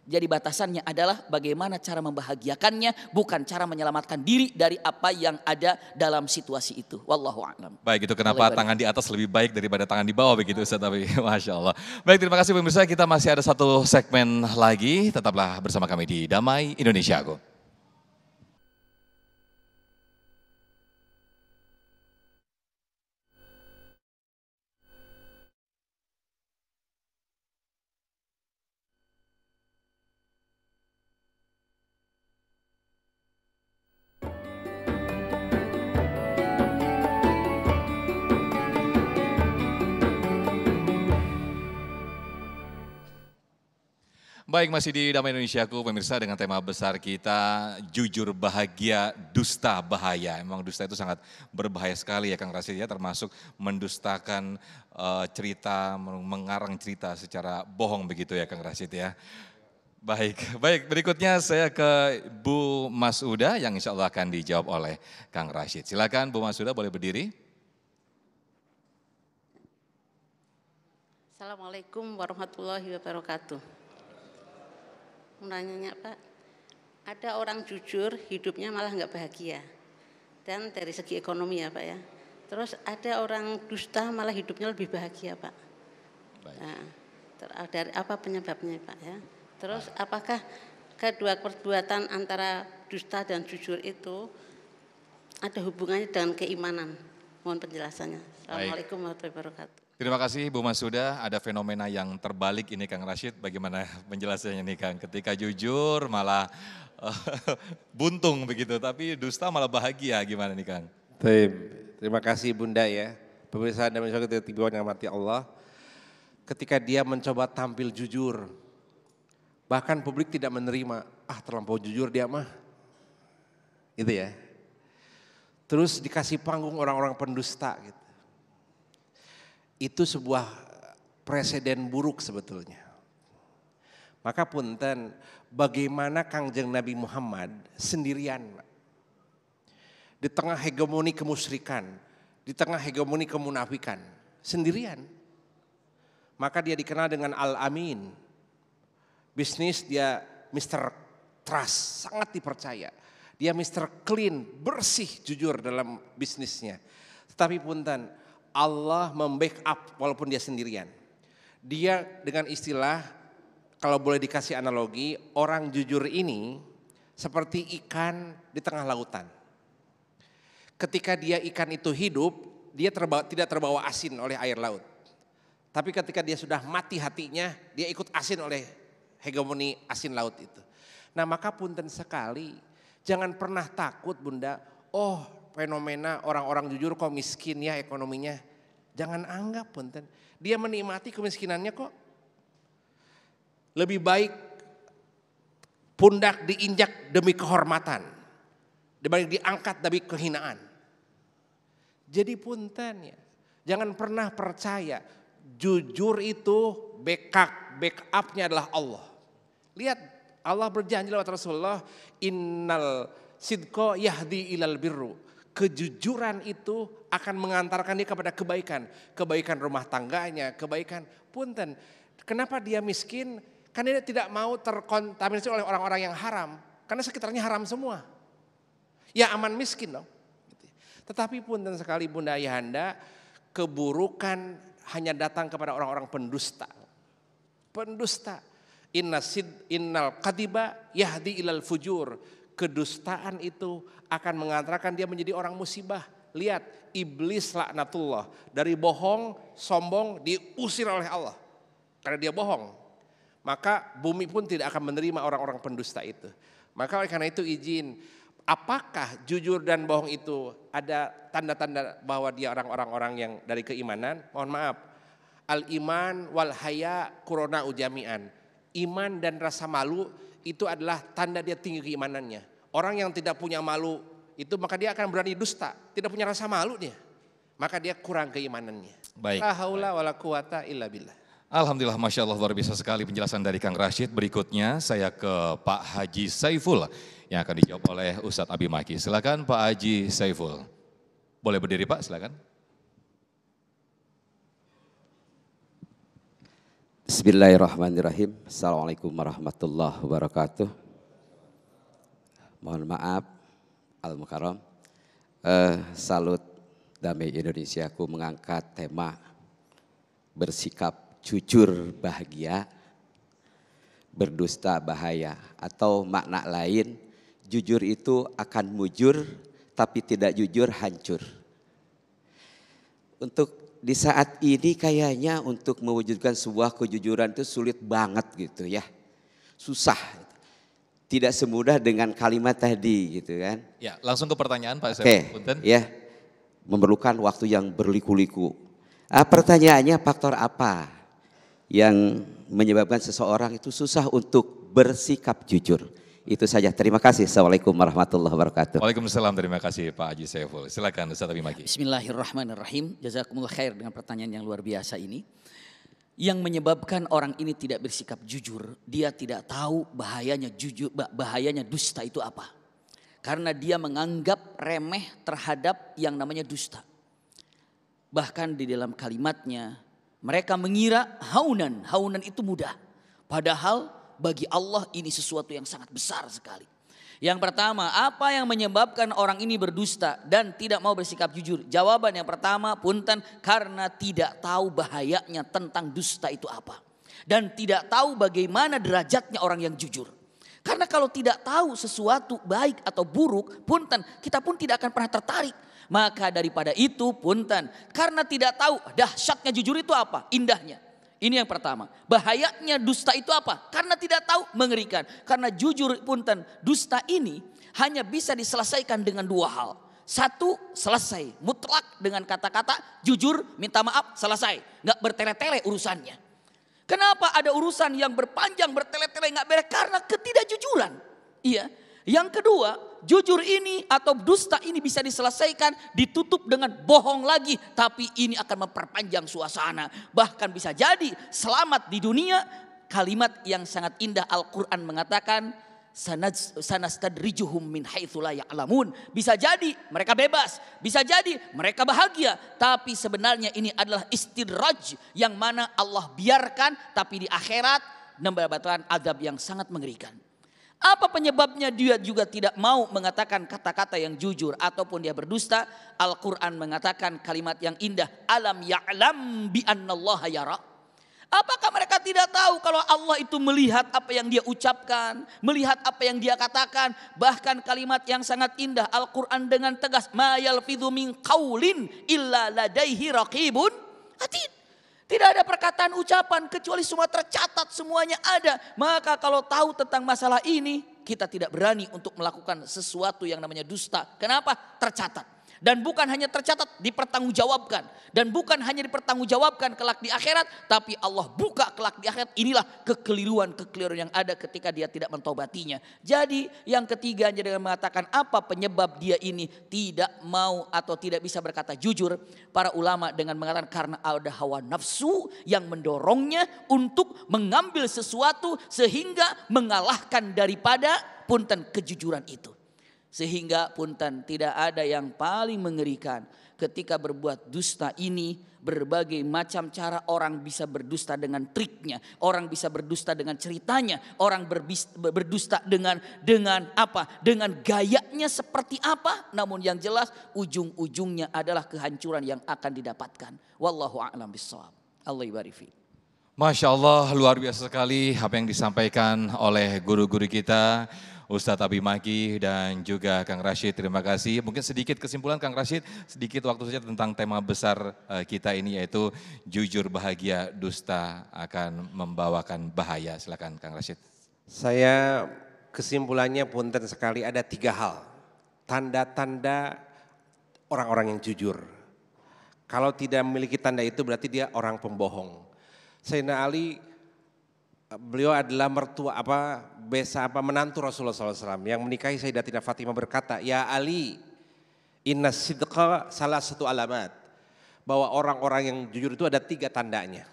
Jadi batasannya adalah bagaimana cara membahagiakannya, bukan cara menyelamatkan diri dari apa yang ada dalam situasi itu. Wallahu a'lam. Baik, itu kenapa tangan di atas lebih baik daripada tangan di bawah begitu Ustaz Abi. Masya Allah. Baik, terima kasih pemirsa, kita masih ada satu segmen lagi. Tetaplah bersama kami di Damai Indonesiaku. Baik, masih di Damai Indonesiaku pemirsa dengan tema besar kita jujur bahagia, dusta bahaya. Memang dusta itu sangat berbahaya sekali ya Kang Rashid ya, termasuk mendustakan cerita, mengarang cerita secara bohong begitu ya Kang Rashid ya. Baik berikutnya saya ke Bu Masuda yang insya Allah akan dijawab oleh Kang Rashid. Silakan Bu Masuda, boleh berdiri. Assalamualaikum warahmatullahi wabarakatuh. Menanya Pak, ada orang jujur hidupnya malah nggak bahagia, dan dari segi ekonomi ya Pak ya. Terus ada orang dusta malah hidupnya lebih bahagia Pak. Nah, dari apa penyebabnya Pak ya? Terus apakah kedua perbuatan antara dusta dan jujur itu ada hubungannya dengan keimanan? Mohon penjelasannya. Assalamualaikum warahmatullahi wabarakatuh. Terima kasih Bu Masuda, ada fenomena yang terbalik ini Kang Rashid, bagaimana penjelasannya nih Kang, ketika jujur malah buntung begitu, tapi dusta malah bahagia, gimana nih Kang? Terima kasih Bunda ya, pemirsa dan masyarakat yang mati Allah, ketika dia mencoba tampil jujur, bahkan publik tidak menerima, terlampau jujur dia mah, gitu ya. Terus dikasih panggung orang-orang pendusta gitu. Itu sebuah presiden buruk sebetulnya. Maka punten, bagaimana Kangjeng Nabi Muhammad sendirian, di tengah hegemoni kemusyrikan, di tengah hegemoni kemunafikan, sendirian. Maka dia dikenal dengan Al-Amin. Bisnis dia Mr. Trust, sangat dipercaya. Dia Mr. Clean, bersih, jujur dalam bisnisnya. Tetapi punten, Allah membackup walaupun dia sendirian. Dia dengan istilah, kalau boleh dikasih analogi, orang jujur ini seperti ikan di tengah lautan. Ketika dia ikan itu hidup, dia tidak terbawa asin oleh air laut. Tapi ketika dia sudah mati hatinya, dia ikut asin oleh hegemoni asin laut itu. Nah maka punten sekali, jangan pernah takut Bunda, oh fenomena orang-orang jujur kok miskin ya ekonominya. Jangan anggap punten, dia menikmati kemiskinannya kok. Lebih baik pundak diinjak demi kehormatan dibanding diangkat demi kehinaan. Jadi punten ya, jangan pernah percaya jujur itu backupnya adalah Allah. Lihat Allah berjanji lewat Rasulullah, innal sidqa yahdi ilal birru. Kejujuran itu akan mengantarkan dia kepada kebaikan. Kebaikan rumah tangganya, kebaikan. Punten, kenapa dia miskin? Karena dia tidak mau terkontaminasi oleh orang-orang yang haram. Karena sekitarnya haram semua. Ya aman miskin dong. Tetapi punten sekali Bunda Ayahanda, keburukan hanya datang kepada orang-orang pendusta. Pendusta. Innal kadiba yahdi ilal fujur. Kedustaan itu akan mengantarkan dia menjadi orang musibah. Lihat, iblis laknatullah. Dari bohong, sombong diusir oleh Allah. Karena dia bohong. Maka bumi pun tidak akan menerima orang-orang pendusta itu. Maka oleh karena itu izin, apakah jujur dan bohong itu ada tanda-tanda bahwa dia orang-orang yang dari keimanan? Mohon maaf, al-iman wal haya kurona ujamian. Iman dan rasa malu itu adalah tanda dia tinggi keimanannya. Orang yang tidak punya malu itu maka dia akan berani dusta, tidak punya rasa malu dia. Maka dia kurang keimanannya. Baik. La haula wala quwata illa billah. Alhamdulillah, Masya Allah, luar biasa sekali penjelasan dari Kang Rashid. Berikutnya saya ke Pak Haji Saiful yang akan dijawab oleh Ustadz Abi Maki. Silakan Pak Haji Saiful. Boleh berdiri Pak, silakan. Bismillahirrahmanirrahim. Assalamualaikum warahmatullahi wabarakatuh. Mohon maaf, Al-Mukarram. Salut Damai Indonesia, aku mengangkat tema bersikap jujur bahagia, berdusta bahaya. Atau makna lain, jujur itu akan mujur, tapi tidak jujur hancur. Untuk di saat ini kayaknya untuk mewujudkan sebuah kejujuran itu sulit banget gitu ya. Susah. Tidak semudah dengan kalimat tadi gitu kan. Ya, langsung ke pertanyaan Pak Oke, ya. Memerlukan waktu yang berliku-liku. Pertanyaannya faktor apa yang menyebabkan seseorang itu susah untuk bersikap jujur? Itu saja. Terima kasih. Assalamualaikum warahmatullahi wabarakatuh. Waalaikumsalam. Terima kasih Pak Haji Saiful. Silakan Ustadz Abi Maki. Bismillahirrahmanirrahim. Jazakumullah khair dengan pertanyaan yang luar biasa ini. Yang menyebabkan orang ini tidak bersikap jujur, dia tidak tahu bahayanya jujur, bahayanya dusta itu apa. Karena dia menganggap remeh terhadap yang namanya dusta. Bahkan di dalam kalimatnya mereka mengira haunan itu mudah. Padahal bagi Allah ini sesuatu yang sangat besar sekali. Yang pertama, apa yang menyebabkan orang ini berdusta dan tidak mau bersikap jujur? Jawaban yang pertama, punten, karena tidak tahu bahayanya tentang dusta itu apa. Dan tidak tahu bagaimana derajatnya orang yang jujur. Karena kalau tidak tahu sesuatu baik atau buruk, punten, kita pun tidak akan pernah tertarik. Maka daripada itu, punten, karena tidak tahu dahsyatnya jujur itu apa, indahnya. Ini yang pertama. Bahayanya dusta itu apa? Karena tidak tahu, mengerikan. Karena jujur punten, dusta ini hanya bisa diselesaikan dengan dua hal. Satu, selesai. Mutlak dengan kata-kata jujur, minta maaf, selesai. Nggak bertele-tele urusannya. Kenapa ada urusan yang berpanjang, bertele-tele, nggak beres? Karena ketidakjujuran. Iya. Yang kedua, jujur ini atau dusta ini bisa diselesaikan, ditutup dengan bohong lagi. Tapi ini akan memperpanjang suasana. Bahkan bisa jadi selamat di dunia, kalimat yang sangat indah. Al-Quran mengatakan sanastadrijuhum min haitsu la ya'lamun. Bisa jadi mereka bebas, bisa jadi mereka bahagia, tapi sebenarnya ini adalah istidraj yang mana Allah biarkan, tapi di akhirat mendapatkan azab yang sangat mengerikan. Apa penyebabnya dia juga tidak mau mengatakan kata-kata yang jujur ataupun dia berdusta? Al-Quran mengatakan kalimat yang indah, alam ya'lam bi annallaha yara. Apakah mereka tidak tahu kalau Allah itu melihat apa yang dia ucapkan, melihat apa yang dia katakan? Bahkan kalimat yang sangat indah, Al-Quran dengan tegas, ma yalfidhu min qaulin illa ladaihi raqibun atid. Tidak ada perkataan ucapan kecuali semua tercatat, semuanya ada. Maka kalau tahu tentang masalah ini, kita tidak berani untuk melakukan sesuatu yang namanya dusta. Kenapa? Tercatat. Dan bukan hanya tercatat, dipertanggungjawabkan. Dan bukan hanya dipertanggungjawabkan kelak di akhirat, tapi Allah buka kelak di akhirat. Inilah kekeliruan-kekeliruan yang ada ketika dia tidak mentobatinya. Jadi yang ketiganya dengan mengatakan apa penyebab dia ini tidak mau atau tidak bisa berkata jujur. Para ulama dengan mengatakan karena ada hawa nafsu yang mendorongnya untuk mengambil sesuatu sehingga mengalahkan daripada punten kejujuran itu. Sehingga punten tidak ada yang paling mengerikan ketika berbuat dusta ini. Berbagai macam cara orang bisa berdusta dengan triknya, orang bisa berdusta dengan ceritanya, orang berdusta dengan apa? Dengan gayanya seperti apa? Namun yang jelas ujung-ujungnya adalah kehancuran yang akan didapatkan. Wallahu a'lam bishawab. Allah ibarik fiik. Masya Allah, luar biasa sekali apa yang disampaikan oleh guru-guru kita, Ustadz Abi Maki dan juga Kang Rashid. Terima kasih. Mungkin sedikit kesimpulan Kang Rashid, sedikit waktu saja tentang tema besar kita ini, yaitu jujur bahagia, dusta akan membawakan bahaya. Silakan Kang Rashid. Saya kesimpulannya punten sekali, ada 3 hal. Tanda-tanda orang-orang yang jujur. Kalau tidak memiliki tanda itu berarti dia orang pembohong. Sayyidina Ali, beliau adalah menantu Rasulullah SAW yang menikahi Sayyidatina Fatimah, berkata, ya Ali, inna sidqa salah satu alamat. Bahwa orang-orang yang jujur itu ada 3 tandanya.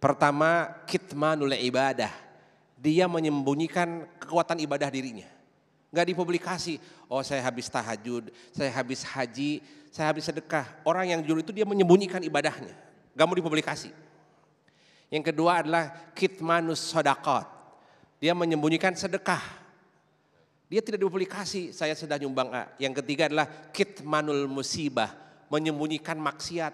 Pertama, kitmanul ibadah. Dia menyembunyikan kekuatan ibadah dirinya. Gak dipublikasi, oh saya habis tahajud, saya habis haji, saya habis sedekah. Orang yang jujur itu dia menyembunyikan ibadahnya, gak mau dipublikasi. Yang kedua adalah kitmanus sodaqat. Dia menyembunyikan sedekah. Dia tidak dipublikasi, saya sudah nyumbang A. Yang ketiga adalah kitmanul musibah, menyembunyikan maksiat.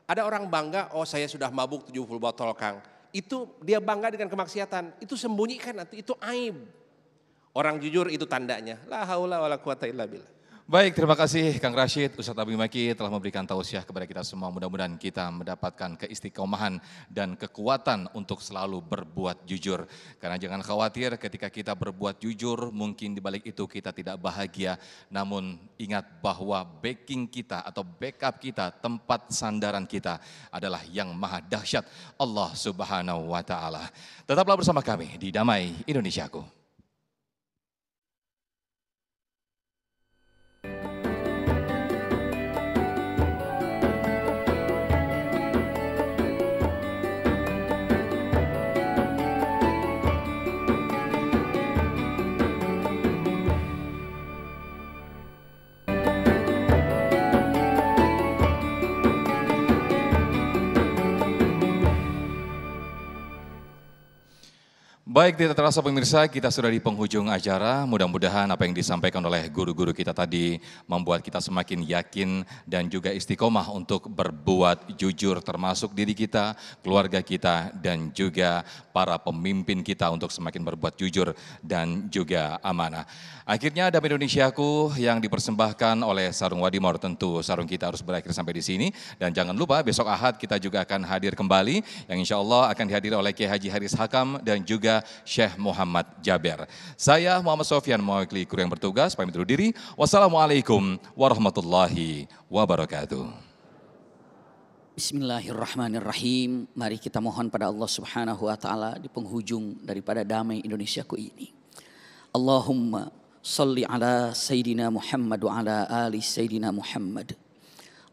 Ada orang bangga, oh saya sudah mabuk 70 botol Kang. Itu dia bangga dengan kemaksiatan, itu sembunyikan, itu aib. Orang jujur itu tandanya. La haula wala quwata illa billah. Baik, terima kasih Kang Rashid, Ustadz Abi Maki telah memberikan tausiah kepada kita semua. Mudah-mudahan kita mendapatkan keistiqomahan dan kekuatan untuk selalu berbuat jujur. Karena jangan khawatir ketika kita berbuat jujur, mungkin di balik itu kita tidak bahagia. Namun ingat bahwa backing kita atau backup kita, tempat sandaran kita adalah yang maha dahsyat, Allah Subhanahu wa Ta'ala. Tetaplah bersama kami di Damai Indonesiaku. Baik, tidak terasa pemirsa, kita sudah di penghujung acara. Mudah-mudahan apa yang disampaikan oleh guru-guru kita tadi membuat kita semakin yakin dan juga istiqomah untuk berbuat jujur, termasuk diri kita, keluarga kita, dan juga para pemimpin kita untuk semakin berbuat jujur dan juga amanah. Akhirnya Damai Indonesiaku yang dipersembahkan oleh Sarung Wadimor, tentu sarung kita harus berakhir sampai di sini. Dan jangan lupa besok Ahad kita juga akan hadir kembali, yang insya Allah akan dihadiri oleh Kiai Haji Haris Hakam dan juga Syekh Muhammad Jaber. Saya Muhammad Sofyan mewakili kru yang bertugas, pamit undur diri. Wassalamualaikum warahmatullahi wabarakatuh. Bismillahirrahmanirrahim. Mari kita mohon pada Allah Subhanahu wa Ta'ala di penghujung daripada Damai Indonesiaku ini. Allahumma salli ala Sayyidina Muhammad wa ala ali Sayyidina Muhammad.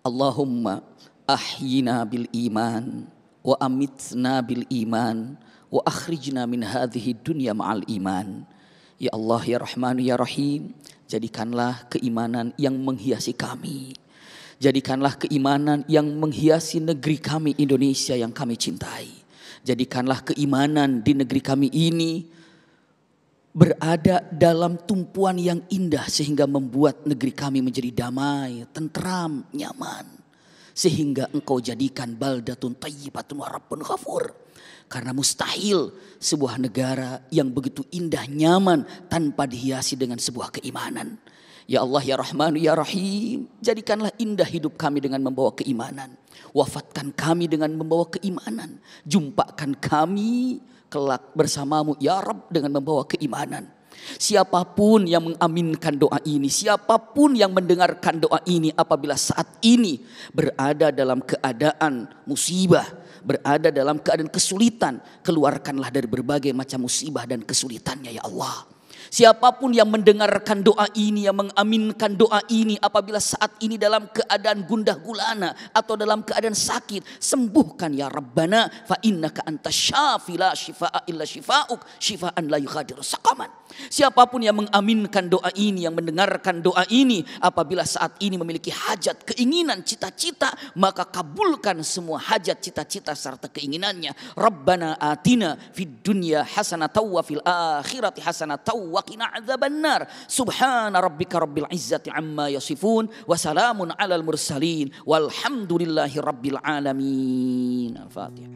Allahumma ahyina bil iman wa amitna bil iman wa akhrijna min hadhihi dunya ma'al iman. Ya Allah ya Rahman ya Rahim, jadikanlah keimanan yang menghiasi kami. Jadikanlah keimanan yang menghiasi negeri kami Indonesia yang kami cintai. Jadikanlah keimanan di negeri kami ini berada dalam tumpuan yang indah sehingga membuat negeri kami menjadi damai, tentram, nyaman. Sehingga engkau jadikan baldatun thayyibatun wa rabbun ghafur. Karena mustahil sebuah negara yang begitu indah, nyaman tanpa dihiasi dengan sebuah keimanan. Ya Allah ya Rahman ya Rahim, jadikanlah indah hidup kami dengan membawa keimanan. Wafatkan kami dengan membawa keimanan. Jumpakan kami kelak bersamamu ya Rabb dengan membawa keimanan. Siapapun yang mengaminkan doa ini, siapapun yang mendengarkan doa ini apabila saat ini berada dalam keadaan musibah, berada dalam keadaan kesulitan, keluarkanlah dari berbagai macam musibah dan kesulitannya ya Allah. Siapapun yang mendengarkan doa ini, yang mengaminkan doa ini apabila saat ini dalam keadaan gundah gulana atau dalam keadaan sakit, sembuhkan ya Rabbana, fa innaka antas syafi la syifaa illa syifauk syifaan la yughadiru saqaman. Siapapun yang mengaminkan doa ini, yang mendengarkan doa ini apabila saat ini memiliki hajat, keinginan, cita-cita, maka kabulkan semua hajat, cita-cita serta keinginannya. Rabbana atina fid dunya hasanatan wa fil akhirati hasanatan wa qina adzabannar. Subhana rabbika rabbil izzati amma yasifun wa salamun alal mursalin walhamdulillahi rabbil alamin. Al-Fatihah.